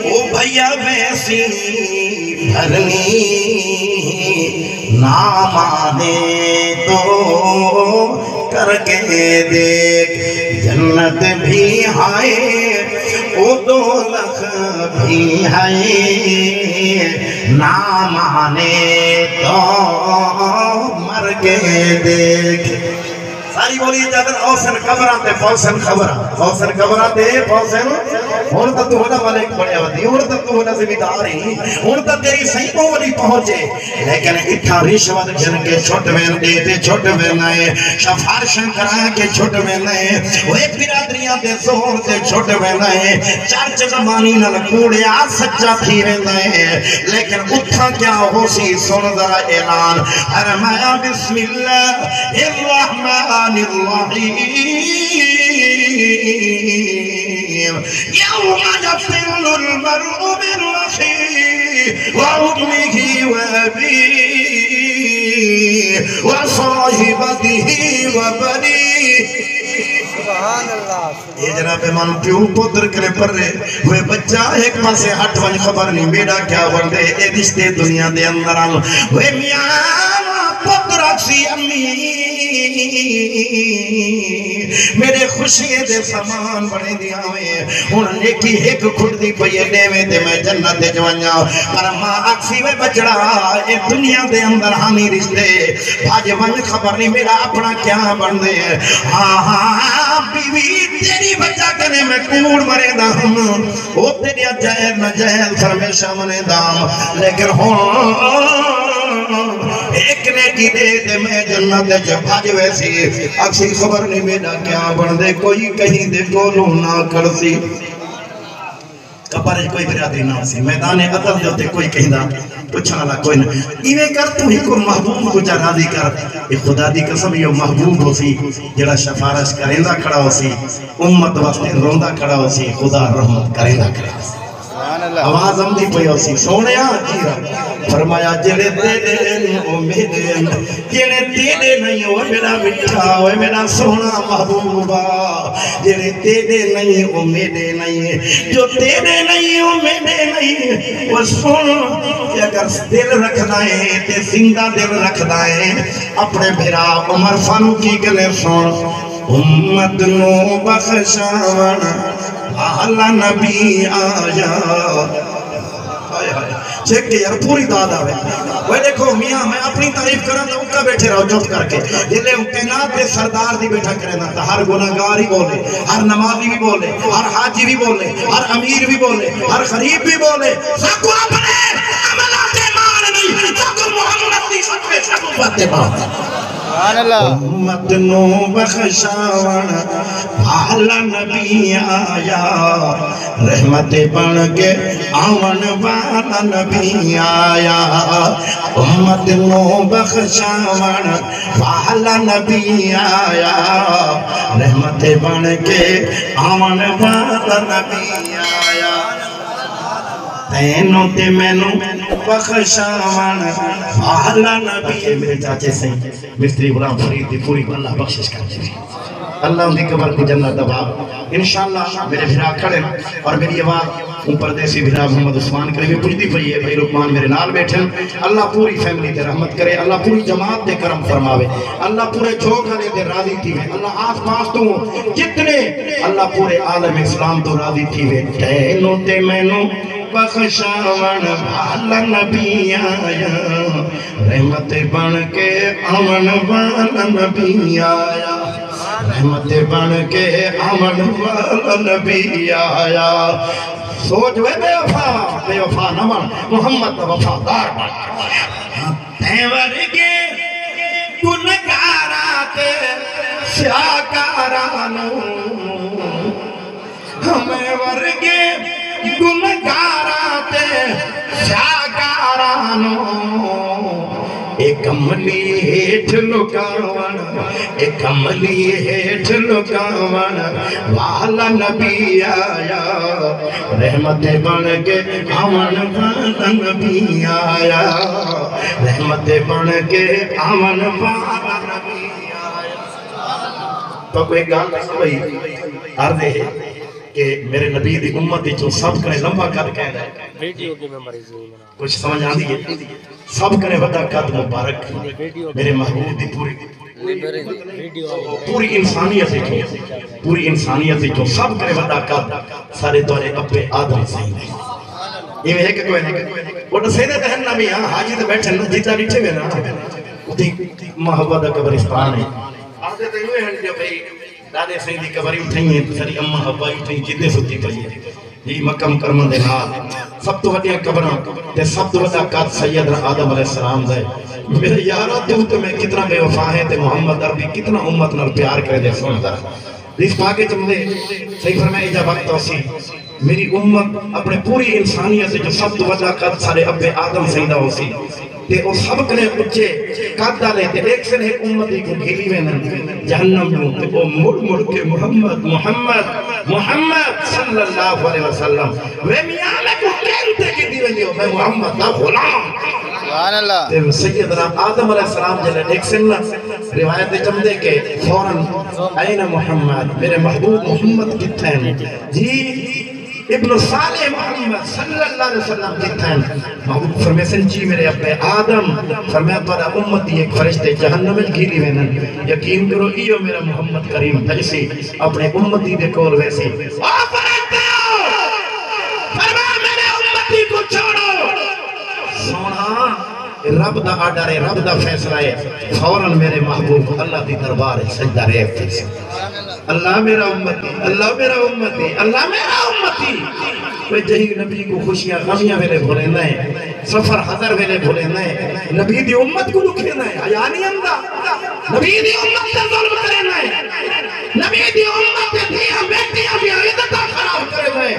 او بھیا ویسی بھرنی نہ مانے تو کر کے دیکھ جنت بھی آئے او دوزخ بھی آئے نہ مانے تو مر کے دیکھ ساری بولی جاتا اوسن خبران تے فوسن خبران اوسن خبران تے فوسن ہن تے تو وڈا مالک بنیا ودی ہن تے تو وڈا ذمہ ہی ہن تے تیری صحیح کو وڈی پہنچے لیکن اٹھا رشوت گن کے چھٹ ویندے تے چھٹ وینا ہے سفارشاں کرا کے چھٹ وینا ہے اوے برادریاں دے زور تے چھٹ وینا ہے چرچ زبانی نال کوڑیا سچا تھی وینا ہے لیکن اٹھا کیا ہو سی سن ذرا اعلان فرمایا بسم اللہ الرحمن الرحیم يوم يفر المرء من أخيه وأمه وأبيه وصاحبته وبنيه سبحان اللہ یہ جناب امام پیو پتر کرے پر رہے وہ بچہ ایک پاسے ہٹ ونج خبر نہیں بیڑا کیا بندے اے رشتے دنیا دے اندر آن وہ میاں پتر اکسی امی میرے خوشی دے سامان بڑے دیا ہوئے ہن نیکی ایک کھڑ دی پئیے دیوے تے میں جنت دے جوانیا پر ماں اکسی وے بچڑا اے دنیا دے اندر ہانی رشتے بھاج ونج خبر نہیں میرا اپنا کیا بندے ہاں ہاں بیوی تیری بچہ کنے میں کوڑ مرے دا ہم او تیری جائل نہ جائل فرمیشہ منے دام لیکن ہوں ایک نے کی دے میں جنت جب بھاج ویسی اکسی خبر نہیں میرا کیا بندے کوئی کہیں دے کولو نہ کرسی کپارج کوئی برادری نہ سی میدان عدل دے ہوتے کوئی کہیں دا پچھا لا کوئی نہ ایوے کر تو ہی کو محبوب کو جا راضی کر ایک خدا دی قسم یہ محبوب ہو سی جڑا شفارش کرندہ کھڑا ہو سی امت واسطے روندہ کھڑا ہو سی خدا رحمت کرندہ کھڑا ہو سی آواز ہم دی پئی ہو سی سونیا جیرا فرمایا جڑے تیرے نہیں او میرے جڑے تیرے نہیں او میرا مٹھا او میرا سونا محبوبا جڑے تیرے نہیں او میرے نہیں جو تیرے نہیں او میرے نہیں وہ سن کہ اگر دل رکھنا ہے تے زندہ دل رکھنا ہے اپنے بھرا عمر فاروقی گلے سن امت نو بخشاون اللہ نبی آیا چیک کہ یار پوری داد آوے وہ دیکھو میاں میں اپنی تعریف کرنا تو ان کا بیٹھے رہو جوت کر کے جلے امکنات پہ سردار دی بیٹھا کرنا تھا ہر گناہگار ہی بولے ہر نمازی بھی بولے ہر حاجی بھی بولے ہر امیر بھی بولے ہر غریب بھی بولے سکو اپنے عملات مان نہیں سکو محمد دی خطبے سکو باتیں مان سبحان اللہ امت نو بخشاون بھالا نبی آیا رحمت بن کے آون والا نبی آیا امت نو بخشاون بھالا نبی آیا رحمت بن کے آون والا نبی آیا تینوں تے مینوں بخشاون بھالا نبی میرے چاچے سے مستری غلام فرید دی پوری اللہ بخشش کر دے اللہ ان کی قبر کو جنت دبا انشاءاللہ میرے بھرا کھڑے اور میری آواز ان پردیسی بھرا محمد عثمان کرے بھی پوچھتی پڑی ہے بھائی لقمان میرے نال بیٹھے اللہ پوری فیملی تے رحمت کرے اللہ پوری جماعت تے کرم فرماوے اللہ پورے جھوکھلے تے راضی تھی وے اللہ آس پاس تو جتنے اللہ پورے عالم اسلام تو راضی تھی وے تینوں تے مینوں بخشاون بھالا نبی آیا رحمت بن کے آون والا نبی آیا رحمت بن کے آون والا نبی آیا سوچ وے بے وفا نہ بن محمد وفادار بن اے ورگے گنہگارات سیاکارانو ہمیں ورگے گنہگارات سیاکارانو ایک عملی ہیٹھ لکاون ایک عملی ہیٹھ لکاون والا نبی آیا رحمت بن کے آون والا نبی آیا رحمت بن کے آون والا نبی آیا تو کوئی گال کوئی عرض ہے کہ میرے نبی دی امت جو سب کرے لمبا قد کہنا ہے کچھ سمجھ آن دیئے سب کرے ودا قد مبارک میرے محبوب دی پوری انسانیت جو سب کرے ودا قد سارے دورے ابے آدم سہی نہیں یہ ہے کہ کوئی نہیں وہ تو سیدھے دہن نبی حاجی تو بیٹھے نا جیتا بیٹھے ہوئے نا اتنی محبت قبرستان ہے آدھے تو ہوئے ہیں جو بھئی دادے سہی دی قبری اٹھائیں ہیں ساری اممہ حبائی اٹھائیں جدے ستی پڑی ہے جی مکہ مکرمہ دے نال سب تو وڈیاں قبراں تے سب تو وڈا قد سیدنا آدم علیہ السلام دے میرے یارا تو میں کتنا بے وفا ہے تے محمد عربی کتنا امت نال پیار کرے دے سن دا اس پاکے چمدے صحیح فرمائے جا وقت ہوسی میری امت اپنے پوری انسانیت سے جو سب تو وڈا قد سارے ابے آدم سیدہ ہوسی تے او سب کنے اچھے قد ڈالے تے ایک سے ایک امتی کو گھیلی وینن جہنم میں تے او مڑ کے محمد محمد محمد صلی اللہ علیہ وسلم وہ میاں میں کو کہتے کی دی وینی ہو میں محمد دا غلام سبحان اللہ تے سیدنا آدم علیہ السلام جلے ایک سنہ روایت چمدے کے فوراً این محمد میرے محبوب محمد کتھے ہیں جی ابن صالح محمد صلی اللہ علیہ وسلم کتھے ہیں محبوب فرمیسن جی میرے ابے آدم فرمایا پڑا امتی ایک فرشتے جہنم میں گھیری وینن یقین کرو ایو میرا محمد کریم تجسی اپنے امتی دے کول ویسی فرمایا میرے امتی کو چھوڑو سونا رب دا آڈر ہے رب دا فیصلہ ہے فوراً میرے محبوب اللہ دی دربار ہے سجدہ ریب تھی اللہ میرا امتی اللہ میرا امتی اللہ میرا امتی کوئی جہی نبی کو خوشیاں غمیاں ویلے بھولے نئے سفر حضر ویلے بھولے نئے نبی دی امت کو لکھے نئے آیانی اندہ نبی دی امت سے ظلم کرے نئے نبی دی امت سے دیا بیٹیاں بھی عیدتہ خراب کرے نئے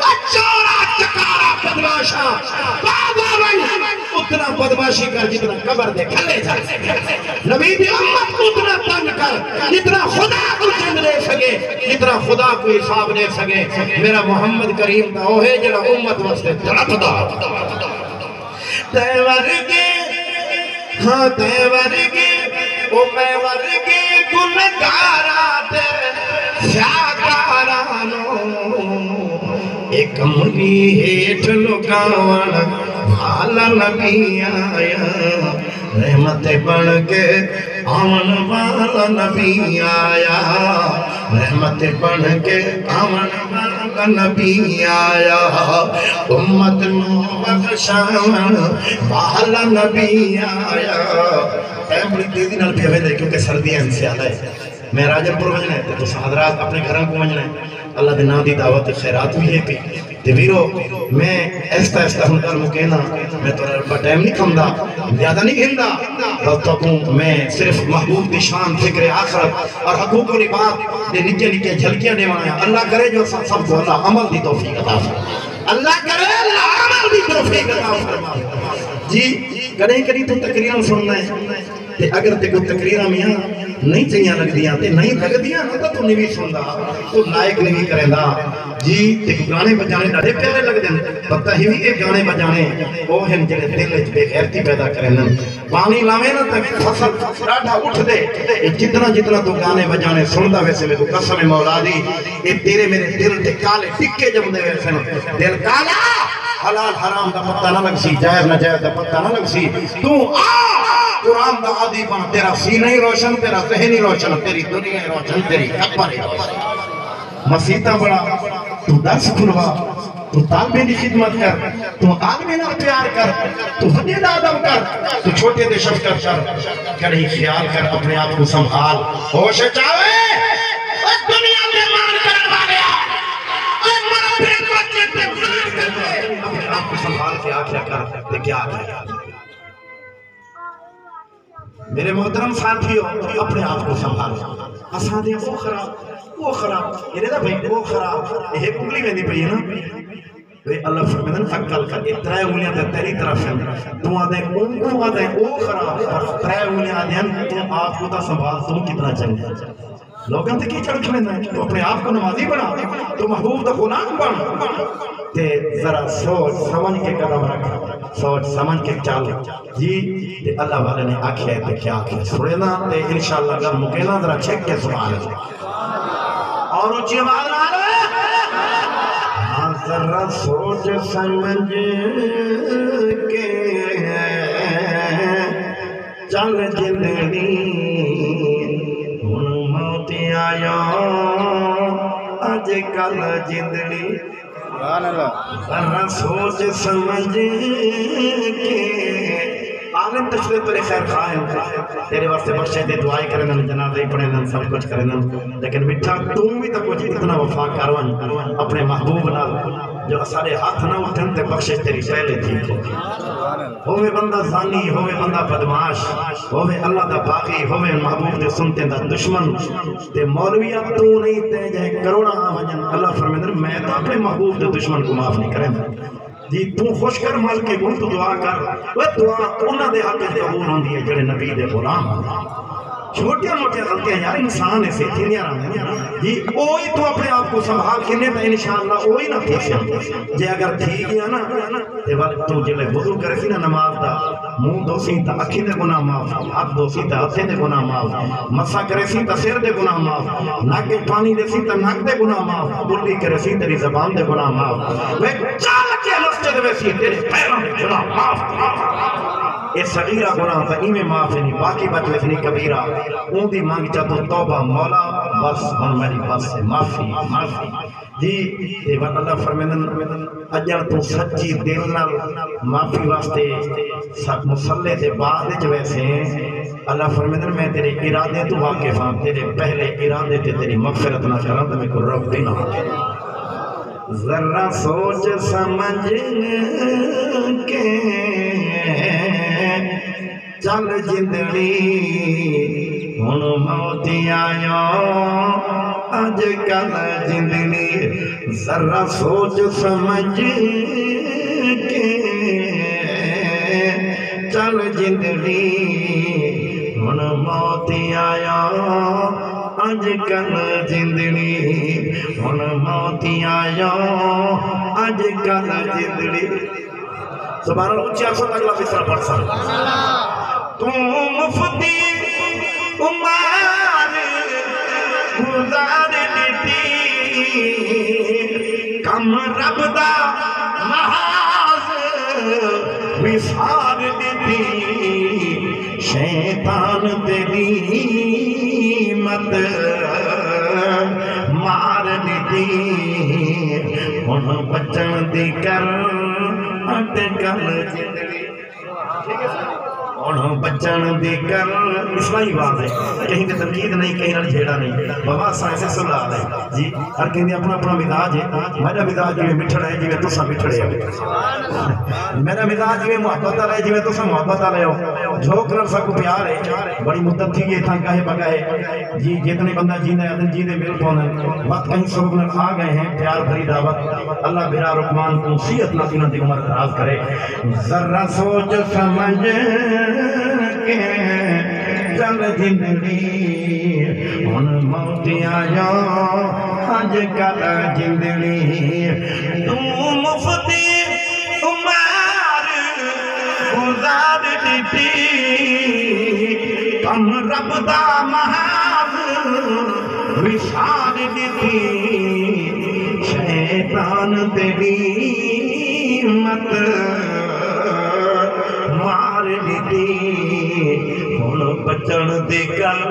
اچھورا چکارا بدماشا بابا ون اتنا بدماشی کر جتنا قبر دے کھلے جائے نبی دی امت کو اتنا تنگ کر جتنا خدا کو جن دے سکے جتنا خدا کو حساب دے سکے میرا محمد کریم دا وہ ہے جنہ امت واسطے تڑپ دا تیور کے ہاں تیور کے او میں ورگے گنگارا دے سیاکارانو ایک ملی ہیٹ لگاوان بھالا نبی آیا رحمت بن کے آمن والا نبی آیا رحمت بن کے آمن والا نبی آیا امت نو بخشاون والا نبی آیا ٹائم بڑی تیزی نال پہ ہوئے دے کیونکہ سردی ہیں سے آلہ ہے میں راجم پر وجنا ہے تو حضرات اپنے گھروں کو وجنا ہے اللہ دے نا دی دعوت خیرات بھی ہے کہ تے ویرو میں ایستا ایستا ہوں کر مکینا میں تو ربا ٹائم نہیں کھمدا زیادہ نہیں گھندا بس تو میں صرف محبوب دی شان فکر آخرت اور حقوق و رباط دے نکے نکے جھلکیاں دے مایا اللہ کرے جو سب کو اللہ عمل دی توفیق عطا فرما اللہ کرے اللہ عمل دی توفیق عطا فرما جی کدیں کدیں تو تقریراں سننا ہے تے اگر تے کوئی تقریراں میاں نہیں چاہیے لگ دیاں تے نہیں لگ دیاں تو نہیں بھی سندا تو لائق نہیں کریندا جی تے گانے بجانے ڈاڑے پیارے لگ دین پتہ ہی بھی گانے بجانے او ہن جڑے دل وچ بے غیرتی پیدا کرن پانی لاویں نا تے فصل ڈاڈا اٹھ دے جتنا جتنا تو گانے بجانے سندا ویسے میں تو قسم مولا دی اے تیرے میرے دل تے کالے ٹکے جمدے ویسے دل کالا حلال حرام دا پتہ نہ لگ سی جائز نہ جائز دا پتہ نہ لگ سی تو قرآن دا عادی بن تیرا سینہ ہی روشن تیرا ذہن ہی روشن تیری دنیا ہی روشن تیری قبر ہی روشن مسیطہ بڑا تو درس کھلوا تو طالبین کی خدمت کر تو عالمین پیار کر تو حدید آدم کر تو چھوٹے دے شفقت کر ہی خیال کر اپنے آپ کو سنبھال ہوش چاہے دنیا میں مان کر والیا مرابین بچے تے مان کر اپنے آپ کو سنبھال کے آکھیا کر تے کیا آکھیا میرے محترم ساتھیوں اپنے آپ کو سنبھالو اساں دے وہ خراب یہ دا بھائی وہ خراب یہ انگلی میں نہیں پئی ہے نا اللہ فرمائے عقل کر اترائے انگلیاں تے تیری طرف ہیں تو آدھے انگو آدھے وہ خراب اور ترائے انگلیاں آدھے ہیں تو آپ کو تا سنبھال تم کتنا چنگا لوگوں تے کی چڑھ کھڑنا ہے تو اپنے آپ کو نمازی بنا تو محبوب دا غلام بن تے ذرا سوچ سمجھ کے قدم رکھ سوچ سمجھ کے چال جی تے اللہ والے نے آکھیا ہے تے کیا آکھیا سننا تے انشاءاللہ اگر مکینا ذرا چھک کے سبحان اللہ اور اونچی آواز نہ ہاں ذرا سوچ سمجھ کے چل جلدی ہن موت آیا اج کل جندڑی سبحان اللہ ذرا سوچ سمجھ کے عالم تشریف تیرے خیر خواہ ہیں تیرے واسطے بخشے دے دعائی کرنے جنازے پڑھے سب کچھ کرنے لیکن مٹھا تم بھی تو کچھ اتنا وفا کروان اپنے محبوب نال جو سارے ہاتھ نہ اٹھن تے بخشش تیری پہلے تھی ہوئے بندہ زانی ہوئے بندہ بدماش ہوئے اللہ دا باغی ہوئے محبوب دے سنتے دا دشمن تے مولویہ تو نہیں تے جائے کروڑا آمجن اللہ فرمیدر میں تو اپنے محبوب دے دشمن کو معاف نہیں کریں جی تو خوش کر مال کے گل تو دعا کر وہ دعا انہاں دے حق قبول ہوندی ہے جڑے نبی دے غلام چھوٹیاں موٹیاں غلطیاں یار انسان ایسے تھی نہیں آرہا جی اوہی تو اپنے آپ کو سنبھال کے نہیں تو انشاءاللہ اوہی نہ پوچھیں جے اگر تھی گیا نا تے وقت تو جلے وضو کرے سی نا نماز دا منہ دو سی تا اکھی دے گناہ معاف ہاتھ دو سی تا ہتھے دے گناہ معاف مسا کرے سی تا سر دے گناہ معاف ناک کے پانی دے سی تا ناک دے گناہ معاف بلی کرے سی تیری زبان دے گناہ معاف وہ چال کے مسجد میں سی تیرے پیروں دے گناہ معاف یہ صغیرہ گناہ تا ایمیں معاف ہے نہیں باقی بات لکھنی کبیرہ اون دی مانگ چاہتو توبہ مولا بس ہن میری پاس سے معافی معافی جی تے وقت اللہ فرمیدن اجر تو سچی دل نال معافی واسطے مسلح تے بعد جو ویسے اللہ فرمیدن میں تیرے ارادے تو واقف ہاں تیرے پہلے ارادے تے تیری مغفرت نہ کرا تو میں کو رب بھی نہ ذرا سوچ سمجھ کے چل جندڑی ہن موتی آیا اج کل جندڑی ذرا سوچ سمجھ کے چل جندڑی ہن موتی آیا اج کل جندڑی ہن موتی آیا اج کل جندڑی سبحان اللہ اچھی آنکھوں تک لفظ طرح پڑھ سکتا تو مفتی عمر گزار دیتی کم رب دا محاذ وسار دیتی شیطان تیری مت مار دیتی ہن بچن دی کر اٹ کل جندڑی انہوں بچن دی کر اسلائی بات ہے کہیں کہ تنقید نہیں کہیں نہ جھیڑا نہیں بابا سائنس صلاح ہے جی ہر کہیں دی اپنا اپنا مزاج ہے میرا مزاج جو مٹھڑا ہے جو تسا مٹھڑے ہو میرا مزاج جو محبت آ رہا ہے جو تسا محبت آ رہے ہو جھوک رب سا کو پیار ہے بڑی مدت تھی یہ تھا کہے بگائے جی جتنے بندہ جینے ادن جینے مل پونے وقت کہیں سب نے آ گئے ہیں پیار بھری دعوت اللہ بھرا رحمان کو نصیحت نہ تینوں دی عمر دراز کرے ذرا سوچ سمجھ کے چل جندڑی ہن موتی آیا اج کل جندڑی تو مفتی عمر گزار دیتی کم رب دا محاذ وسار دیتی شیطان تیری مت مار دیتی ہن بچن دی گل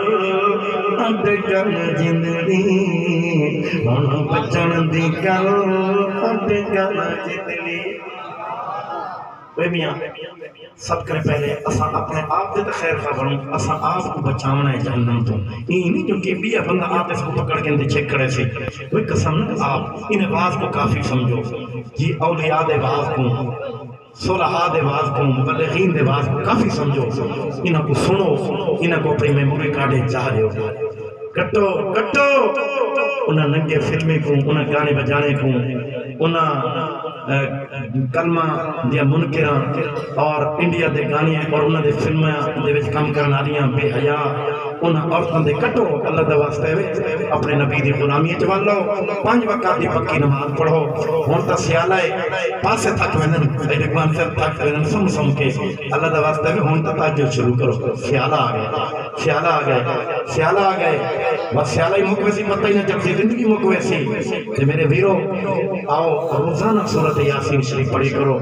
اٹ کل جندڑی ہن بچن دی گل اٹ کل جندڑی اے میاں سب کرے پہلے اساں اپنے آپ دے تے خیر خواہ بنوں اساں آپ کو بچاونا ہے جہنم تو یہ نہیں جو کہ بیا بندہ آپ اس کو پکڑ کے اندے چھک کھڑے سے وہ قسم نہ آپ ان باز کو کافی سمجھو جی اولیاء دے باز کو صلحاء دے باز کو مبلغین دے باز کو کافی سمجھو انہاں کو سنو انہاں کو اپنی میموری کارڈے چاہ رہے ہو کٹو کٹو انہاں ننگے فلمیں کو انہاں گانے بجانے کو انہاں کلمہ دیا منکران اور انڈیا دے گانے اور انہاں دے فلمیں دے وچ کام کرن والیاں بے حیا انہاں عورتاں دے کٹو اللہ دا واسطے اپنے نبی دی غلامی وچ ول لو 5 وقت دی پکی نماز پڑھو ہن تا سیالہ ہے پاسے تک وینن ایڈکوان سے تک وینن سم سم کے اللہ دا واسطے ہن تا تہجد شروع کرو سیالہ آ گئے سیالہ آ گئے سیالہ آ گئے بس سیالہ ہی مکویسی پتہ ہی نہ جب زندگی مکویسی تے میرے ویرو آؤ روزانہ سورۃ یاسین شریف پڑھی کرو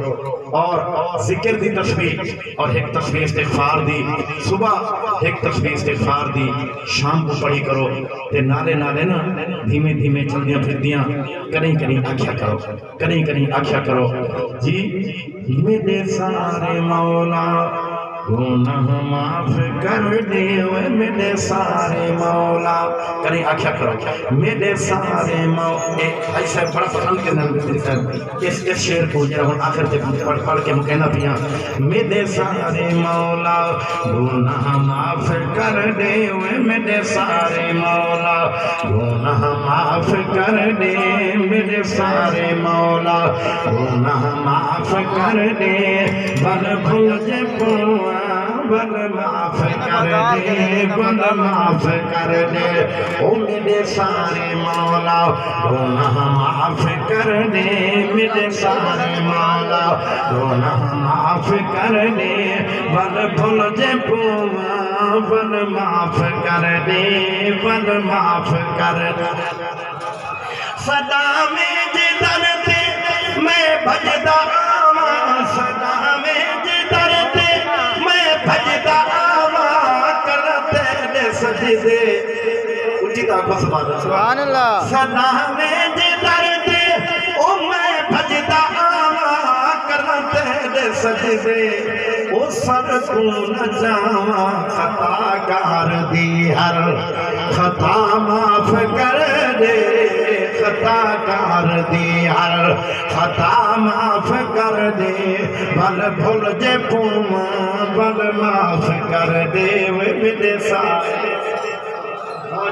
اور ذکر دی تسبیح اور ایک تسبیح استغفار دی صبح ایک تسبیح استغفار دی شام کو پڑھی کرو تے نالے نالے نا دھیمے دھیمے چلدیاں پھردیاں کریں کریں آکھیا کرو کریں کریں آکھیا کرو جی میرے سارے مولا گناہ معاف کر دے وے میرے سارے مولا کریں آکھیا کرو میرے سارے مولا ایک ایسا بڑا پسند کے نام اس شعر کو جرا ہوں آخر تک پڑھ کے مکہنا پیا میرے سارے مولا گناہ معاف کر دے وے میرے سارے مولا گناہ معاف کر دے میرے سارے مولا گناہ معاف کر دے بل بھول جے پوا بل معاف کر دے بل معاف کر دے او میرے سارے مولا گناہ معاف کر دے میرے سارے مولا گناہ معاف کر دے بل بھول جے پوا بل معاف کر دے بل معاف کر دے صدا میں جدر تے میں بھجدا آواں صدا میں جدر تے میں بھجدا آواں کرتے دے سجدے اونچی طاقت سبحان اللہ صدا میں جدر تے او میں بھجدا آواں کرتے دے سجدے او سر کو نہ جاواں خطا کار دی ہر خطا معاف کر دے خطا کار دی ہر خطا معاف کر دے بل بھول جے پوما بل معاف کر دے وے میرے سارے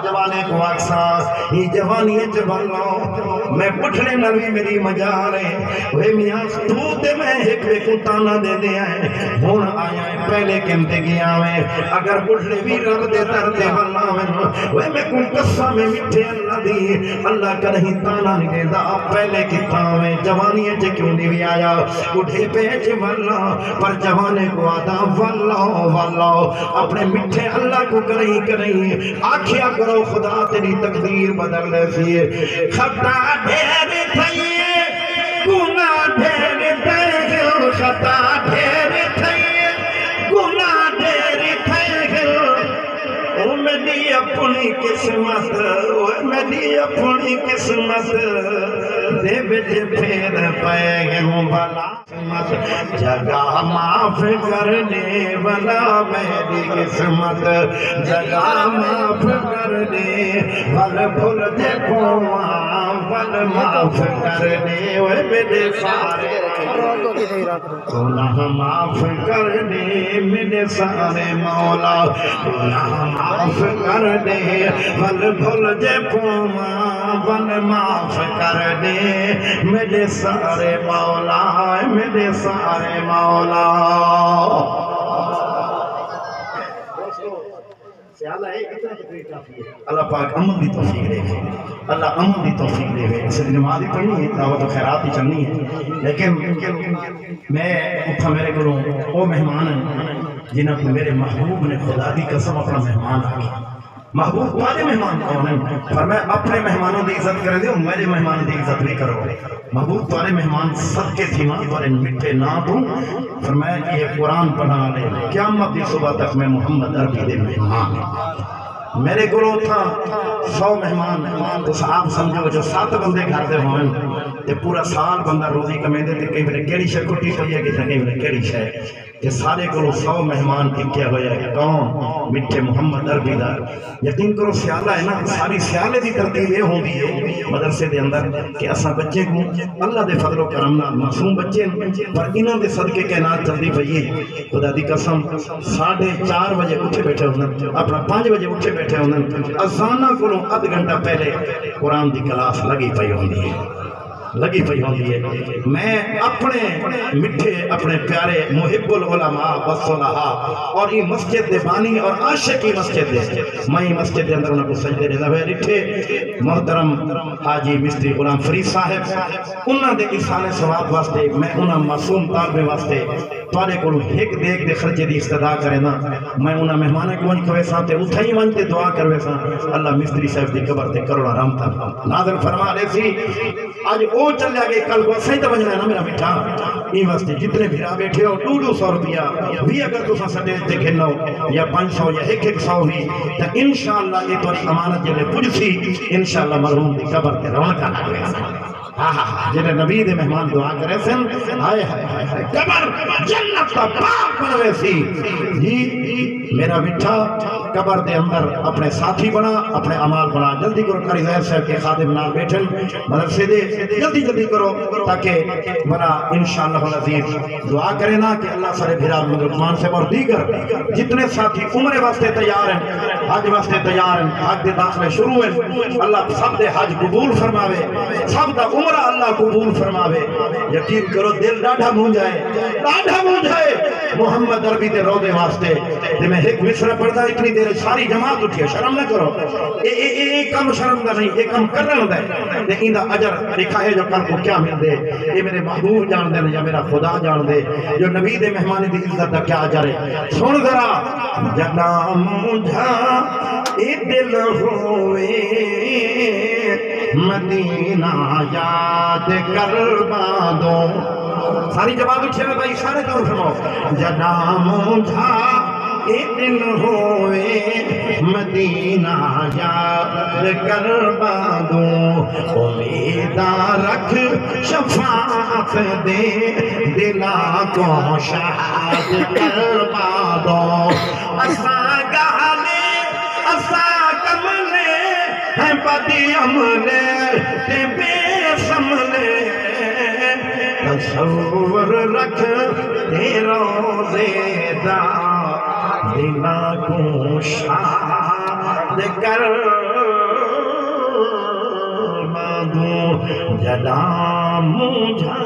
جوانے کو آکسا ہی جوانی جبالو میں پٹھنے نروی میری مجارے وے میاں تو تے میں ایک بے کو تانا دے دے آئے ہون آیا ہے پہلے کمتے گیا میں اگر پٹھنے بھی رب دے در دے واللہ وے میں کن قصہ میں مٹھے اللہ دی اللہ کا نہیں تانا نکے دا پہلے کتا میں جوانی جے کیوں نہیں بھی آیا اٹھے پیچ واللہ پر جوانے کو آدھا واللہ اپنے مٹھے اللہ کو کریں آکھیا کرو خدا تیری تقدیر بدل سی خطا ڈھیر تھئیے گناہ ڈھیر تھئیے خطا ڈھیر تھئیے گناہ ڈھیر تھئیے او میری اپنی قسمت او میری اپنی قسمت دے بچ پھیر پائے ہوں بلا جگہ معاف کرنے والا میری قسمت جگہ معاف کرنے بل بھول دے پوا بل معاف کرنے وے میرے سارے گناہ معاف کرنے میرے سارے مولا گناہ معاف کرنے بل بھول دے پوا بل معاف کرنے میرے سارے مولا میرے سارے مولا اللہ پاک عمل دی توفیق دے اللہ عمل دی توفیق دے اسے نماز ہی پڑھنی ہے دعوت و خیرات ہی چلنی ہے لیکن میں اتھا میرے گروہ وہ مہمان ہیں جنہاں کو میرے محبوب نے خدا دی قسم اپنا مہمان آگیا محبوب تمہارے مہمان کون ہیں فرمایا اپنے مہمانوں دی عزت کرے دے میرے مہمان دی عزت بھی کرو محبوب تمہارے مہمان صدقے تھی ماں تمہارے مٹھے نہ دوں فرمایا کہ یہ قرآن پڑھا لے قیامت دی صبح تک میں محمد عربی دے مہمان میرے گروہ تھا 100 مہمان تو آپ سمجھو جو 7 بندے گھر دے ہوئے تے پورا سال بندہ روزی کمے دے تے کئی بڑے کیڑی شے کٹی ہوئی ہے کئی بڑے کیڑی شے کہ سارے گروہ 100 مہمان اکیا ہویا ہے کون مٹھے محمد عربی دا یقین کرو سیالہ ہے نا ساری سیالے دی ترتیب یہ ہوندی ہے مدرسے دے اندر کہ اساں بچے کو اللہ دے فضل و کرم نال معصوم بچے پر انہاں دے صدقے کائنات جلدی پئی خدا دی قسم 4:30 بجے اٹھے بیٹھے ہوندن اپنا 5 بجے اٹھے بیٹھے ہوندن اذانہ کو آدھ گھنٹہ پہلے قرآن دی کلاس لگی پئی ہوندی ہے میں اپنے مٹھے اپنے پیارے محب العلماء والصلحاء اور یہ مسجد دے بانی اور عاشق کی مسجد دے میں مسجد دے اندر انہوں کو سجدے دے ہوئے لٹھے محترم حاجی مستری غلام فرید صاحب انہوں دے احسان ثواب واسطے میں انہوں معصوم طالب واسطے توارے کو ایک دیکھ دے خرچے دی استدا کرے نا میں انہوں مہمانے کو ونج کوئے ساتھ اتھائی ونج تے دعا کروے ساتھ اللہ مستری صاحب دی قبر تے کروڑا رحمتہ ناظر فرما لے سی آج او چل جا گئے کل کو صحیح تو بجنا ہے نا میرا مٹھا این واسطے جتنے بھیرا بیٹھے ہو 200 روپیہ بھی اگر تو سٹے تے کھنو یا 500 یا 100 بھی تو انشاءاللہ یہ تو امانت جلے پوچھ سی انشاءاللہ مرحوم دی قبر تے رونقہ لگے جنہیں نبی دے مہمان دعا کرے سن آئے ہائے قبر جنت کا باغ بنوے سی جی میرا بٹھا قبر دے اندر اپنے ساتھی بنا اپنے عمال بنا جلدی کرو قاری ظاہر صاحب کے خادم نال بیٹھن مدرسے دے جلدی کرو تاکہ بنا انشاءاللہ العزیز دعا کرے نا کہ اللہ سارے بھیرا مدرکمان سے اور دیگر جتنے ساتھی عمرے واسطے تیار ہیں حج واسطے تیار ہیں حج دے داخلے شروع ہیں اللہ سب دے حج قبول فرماوے سب دا عمرہ اللہ قبول فرماوے یقین کرو دل ڈاڑھا مون جائے محمد عربی دے روضے واسطے تے میں ایک مصرع پڑھتا اتنی دیر ساری جماعت اٹھی ہے شرم نہ کرو اے کم شرم دا نہیں اے کم کرنا ہوتا ہے تے ایندہ اجر لکھا ہے جو کل کو کیا مل دے یہ میرے محبوب جان دے یا میرا خدا جان دے جو نبی دے مہمانی دی عزت دا کیا اجر ہے سن ذرا جنا مجھا اے دل ہوئے مدینہ یاد کر بادوں ساری جواب اچھے میں بھائی سارے دور فرماؤ جنا مجھا اے دل ہوئے مدینہ یاد کر بادوں امیدہ رکھ شفاعت دے دلا کو شہاد کر بادوں اسا گہلے اسا کملے ہیں بدی عملے تے بے سملے تصور رکھ تے روزے دا دلا کو شاد کر بادوں جلا مجھا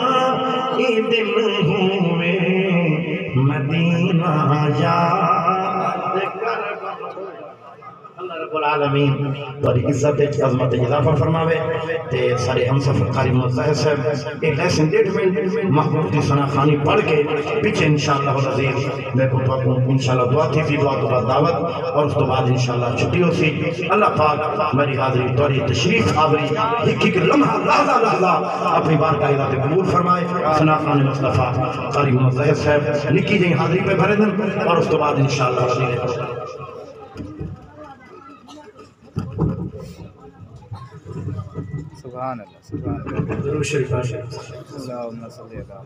اے دل ہوئے مدینہ یاد کر اللہ رب العالمین بڑی عزت کی عظمت اضافہ فرماوے تے سارے ہم سفر قاری مظاہر صاحب ایک لیسن 1.5 منٹ محبوب کی ثنا خوانی پڑھ کے پیچھے انشاءاللہ العزیز میں کو انشاءاللہ دعا تھی دعا تو بعد دعوت اور اس تو بعد انشاءاللہ چھٹی ہو سی اللہ پاک میری حاضری توری تشریف آوری ایک لمحہ لحظہ اپنی بارگاہ ذات قبول فرمائے ثنا خوان مصطفیٰ قاری مظاہر صاحب نکی جائیں حاضری پہ بھرے دن اور اس تو بعد انشاءاللہ العزیز سبحان اللہ ضرور شریف آشے اللہم صلی اللہ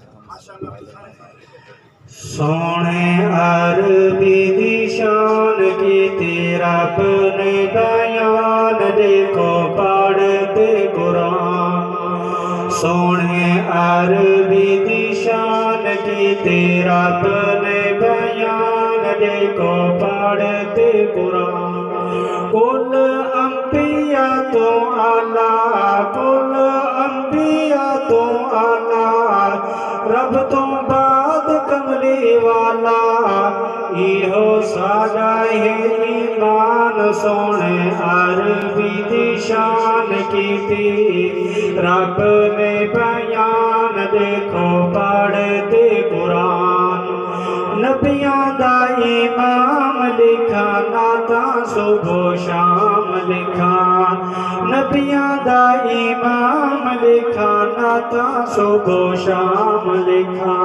سونے عربی دی شان کی تیرا اپنے بیان دیکھو پڑھتے قرآن سونے عربی دی شان کی تیرا اپنے بیان دیکھو پڑھتے قرآن کل انبیاء تو اعلیٰ کل انبیاء تو اعلیٰ رب تو بعد کملی والا ایہو ساڈا ہے ایمان سونے عربی دی شان کی رب نے بیان دیکھو پڑھتے قرآن نبیاں دا امام لکھا ناتا صبح شام لکھا نبیاں دا امام لکھا ناتا صبح شام لکھا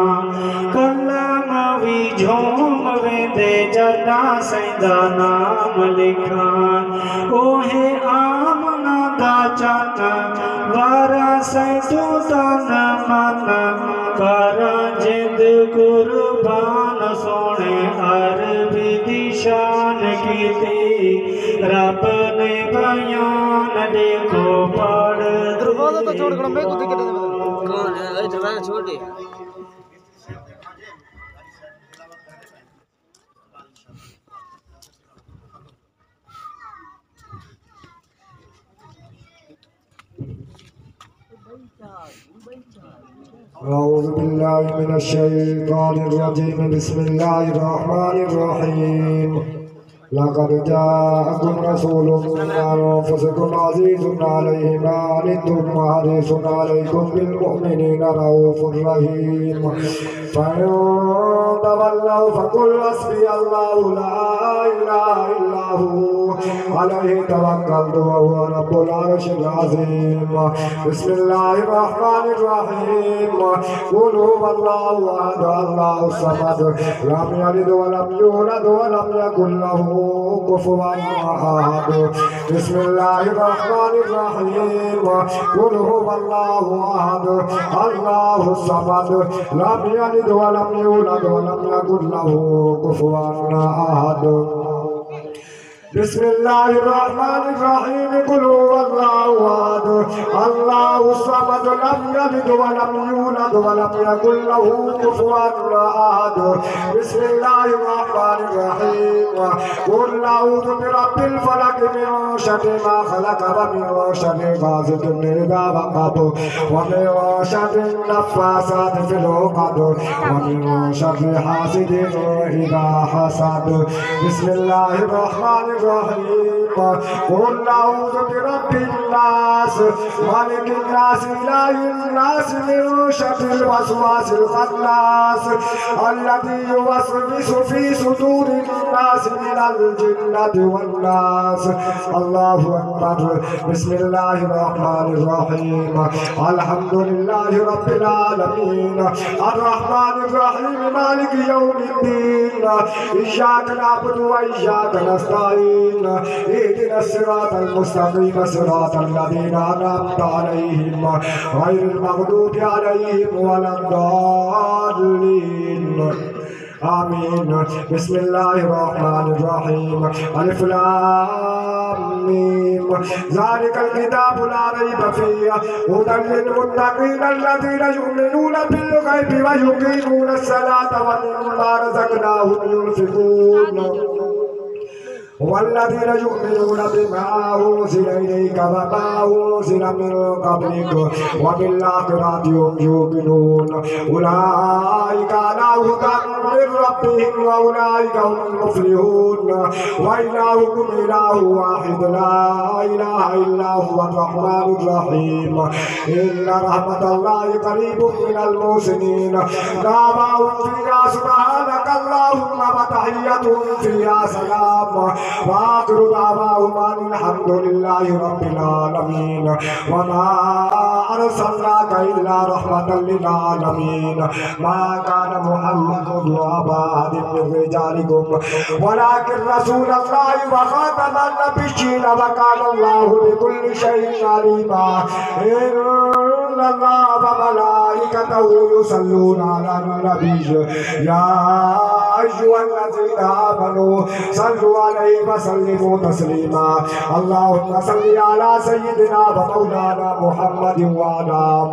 کلام وی جھوم ویندے جنا سیدہ نام لکھا اوہے آمنا دا چانا وارا سیدو تن من کر جد قربان سونے عربی دی شان کی تھی رب نے بیان دیکھو پڑھ دروازہ تو چھوڑ کرو میں کو دکھتے کون ہے دروازہ چھوڑ دیا أعوذ بالله من الشيطان الرجيم بسم الله الرحمن الرحيم لقد جاءكم رسول من أنفسكم عزيز عليه ما عنتم حريص عليكم بالمؤمنين رؤوف رحيم فإن تولوا فقل حسبي الله لا إله إلا هو عليه توكلت وهو رب العرش العظيم بسم الله الرحمن الرحيم قل هو الله أحد الله الصمد لم يلد ولم يولد ولم يكن له كفوا أحد بسم الله الرحمن الرحيم قل هو الله أحد الله الصمد لم يلد ولم يولد ولم يكن له كفوا أحد بسم الله الرحمن الرحيم قل هو الله أحد الله الصمد لم يلد ولم يولد ولم يكن له كفوا أحد بسم الله الرحمن الرحيم قل أعوذ برب الفلق من شر ما خلق ومن شر غاسق إذا وقب ومن شر النفاثات في العقد ومن شر حاسد إذا حسد بسم الله الرحمن الرحيم قل أعوذ برب الناس مالك الناس إله الناس من شر الوسواس الخناس الذي يوسوس في صدور الناس من الجنة والناس الله أكبر بسم الله الرحمن الرحيم الحمد لله رب العالمين الرحمن الرحيم مالك يوم الدين إياك نعبد وإياك نستعين اهدنا الصراط المستقيم صراط الذين أنعمت عليهم غير المغضوب عليهم ولا الضالين آمين بسم الله الرحمن الرحيم ألف لام ميم ذلك الكتاب لا ريب فيه هدى للمتقين الذين يؤمنون بالغيب ويقيمون الصلاة ومما رزقناهم ينفقون والذين يؤمنون بما أنزل إليك وما أنزل من قبلك وبالآخرة هم يوقنون أولئك على هدى من ربهم وأولئك هم المفلحون وإلهكم إله واحد لا إله إلا هو الرحمن الرحيم إن رحمة الله قريب من المحسنين دعواهم فيها سبحانك اللهم وتحيتهم فيها سلام وآخر دعواهم أن الحمد لله رب العالمين وما أرسلناك إلا رحمة للعالمين ما كان محمد أبا أحد من رجالكم ولكن رسول الله وخاتم النبيين وكان الله بكل شيء عليما إن الله وملائكته يصلون على النبي يا أيها الذين آمنوا صلوا عليه وسلموا تسليما اللهم صل على سيدنا ومولانا محمد وعلى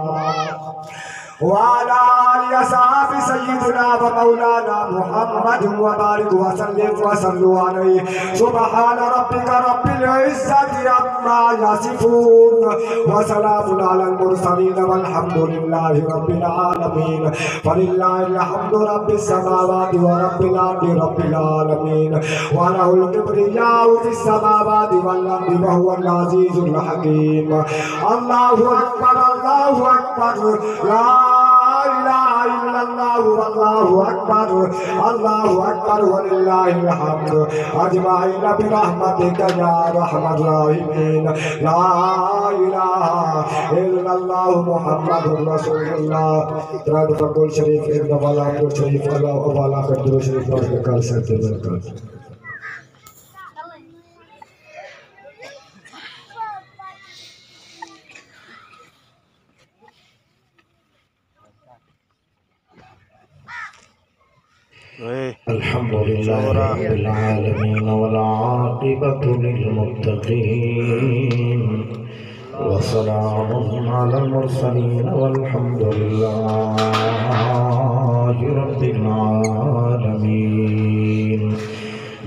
آل أصحاب سيدنا ومولانا محمد وبارك وسلم وصلوا عليه سبحان ربك رب العزة عما يصفون وسلام على المرسلين والحمد لله رب العالمين فلله الحمد رب السماوات ورب الأرض رب العالمين وله الكبرياء في السماوات والأرض وهو العزيز الحكيم الله أكبر الله أكبر لا إله إلا الله والله أكبر الله أكبر ولله الحمد أجمعين برحمتك يا أرحم الراحمين لا إله إلا الله محمد رسول الله تراد فقول شريف ابن فلاح شريف الله وفلاح قدر شريف وفقال سيد البركات الحمد لله رب العالمين والعاقبة للمتقين وسلام على المرسلين والحمد لله رب العالمين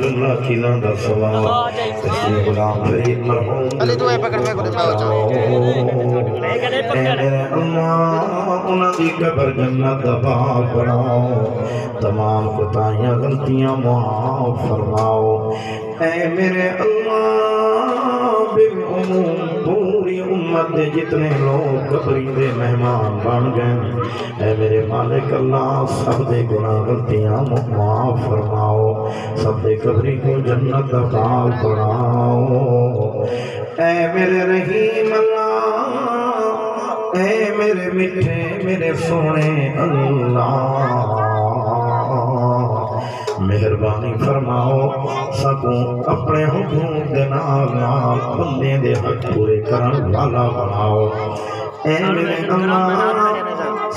جملہ چیزاں دا سوال تشریف غلام فرید مرحوم علی تو پکڑ میں کو دکھاؤ چاہو اے میرے اللہ انہاں دی قبر جنت دا باغ بناؤ تمام کوتاہیاں غلطیاں معاف فرماؤ اے میرے اللہ بالعموم پوری امت دے جتنے لوگ قبری دے مہمان بن گئے اے میرے مالک اللہ سب دے گناہ غلطیاں معاف فرماؤ سب دے قبری کو جنت دا باغ بناؤ اے میرے رحیم اللہ اے میرے میٹھے میرے سونے اللہ مہربانی فرماؤ سکوں اپنے حکم دے نال بندے دے حق پورے کرن والا بناؤ اے میرے اللہ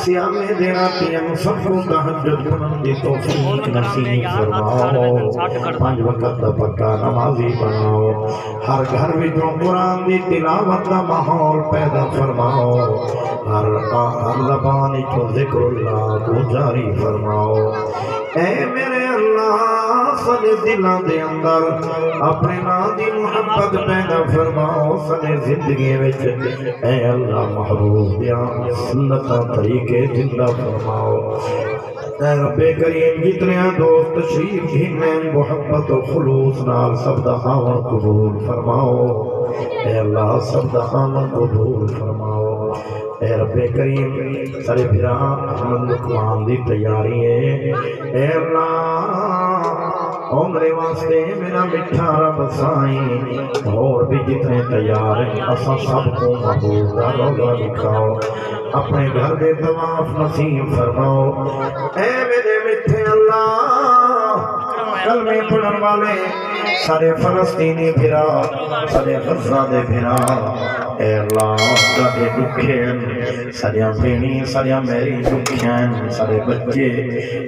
سیامے دے راتیاں سب کو تہجد پڑھن دی توفیق نصیب فرماؤ 5 وقت دا پکا نمازی بناؤ ہر گھر وچوں قرآن دی تلاوت دا ماحول پیدا فرماؤ ہر زبان وچوں ذکر اللہ کو جاری فرماؤ اے میرے اللہ سنے دلوں دے اندر اپنے نام دی محبت پیدا فرماؤ سنے زندگی وچ اے اللہ محبوب دیاں سنتاں طریقے زندہ فرماؤ اے رب کریم جتنے دوست تشریف ہنیں محبت و خلوص نال سب دا خاون قبول فرماؤ اے اللہ سب دا خاون قبول فرماؤ اے رب کریم سارے بھرا احمد لقمان دی تیاری ہے اے اللہ عمرے واسطے میرا مٹھا رب سائیں اور بھی جتنے تیار ہیں اساں سب کو محبوب دا روضہ دکھاؤ اپنے گھر دے طواف نصیب فرماؤ اے میرے میٹھے اللہ کلمے پڑھن والے سارے فلسطینی بھرا سارے غزہ دے بھرا اے اللہ دے دکھیں ساریاں بھینی ساریاں میری دکھیں سارے بچے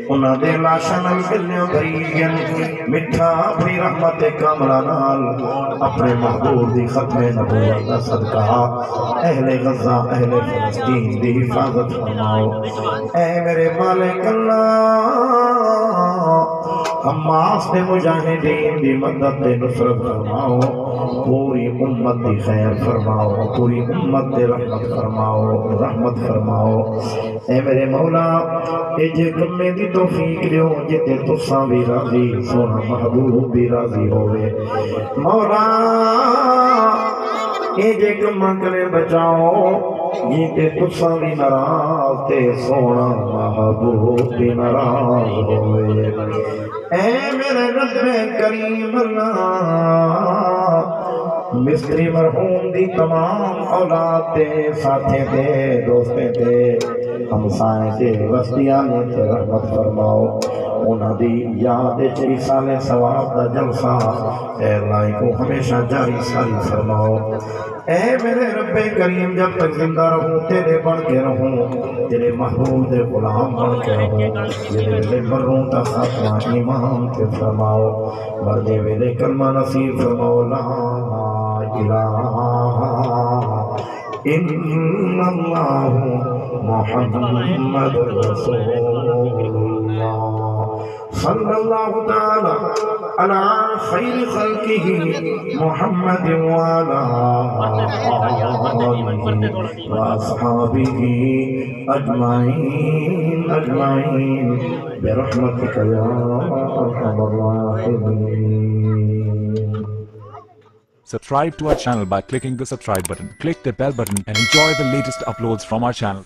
انہاں دے لاشاں نال گلیاں بھری گئے مٹھا اپنی رحمت کاملہ نال اپنے محبوب دی ختم نبوت دا صدقہ اہل غزہ اہل فلسطین دی حفاظت فرماؤ اے میرے مالک اللہ حماس دے مجاہدین دی مدد دے نصرت فرماؤ پوری امت دی خیر فرماؤ پوری امت دے رحمت فرماؤ اے میرے مولا اے جے کمے دی توفیق دیو جتے تساں بھی راضی سونا محبوب بھی راضی ہوئے مولا اے جے کمہ کرے بچاؤ جتے تساں بھی ناراض تے سونا محبوب بھی ناراض ہوئے اے میرے رب کریم اللہ مستری مرحوم دی تمام اولاد تے ساتھیں تے دوستیں تے ہمسائیں تے وسطیانے تے رحمت فرماؤ انہاں دی یاد ایصال ثواب دا جلسہ اے اللہ کو ہمیشہ جاری ساری فرماؤ اے میرے رب کریم جب تک زندہ رہوں تیرے بن کے رہوں تیرے محبوب دے غلام بن کے رہوں تیرے مروں تا خاتمہ ایمان کے فرماؤ مردے ویلے کلمہ نصیب فرماؤ لا الہ الا اللہ محمد رسول اللہ صلی اللہ تعالی علی خیر خلقہ محمد وعلا آلہ واصحابہ اجمعین برحمتک یا ارحم الراحمین. Subscribe to our channel by clicking the subscribe button. Click the bell button and enjoy the latest uploads from our channel.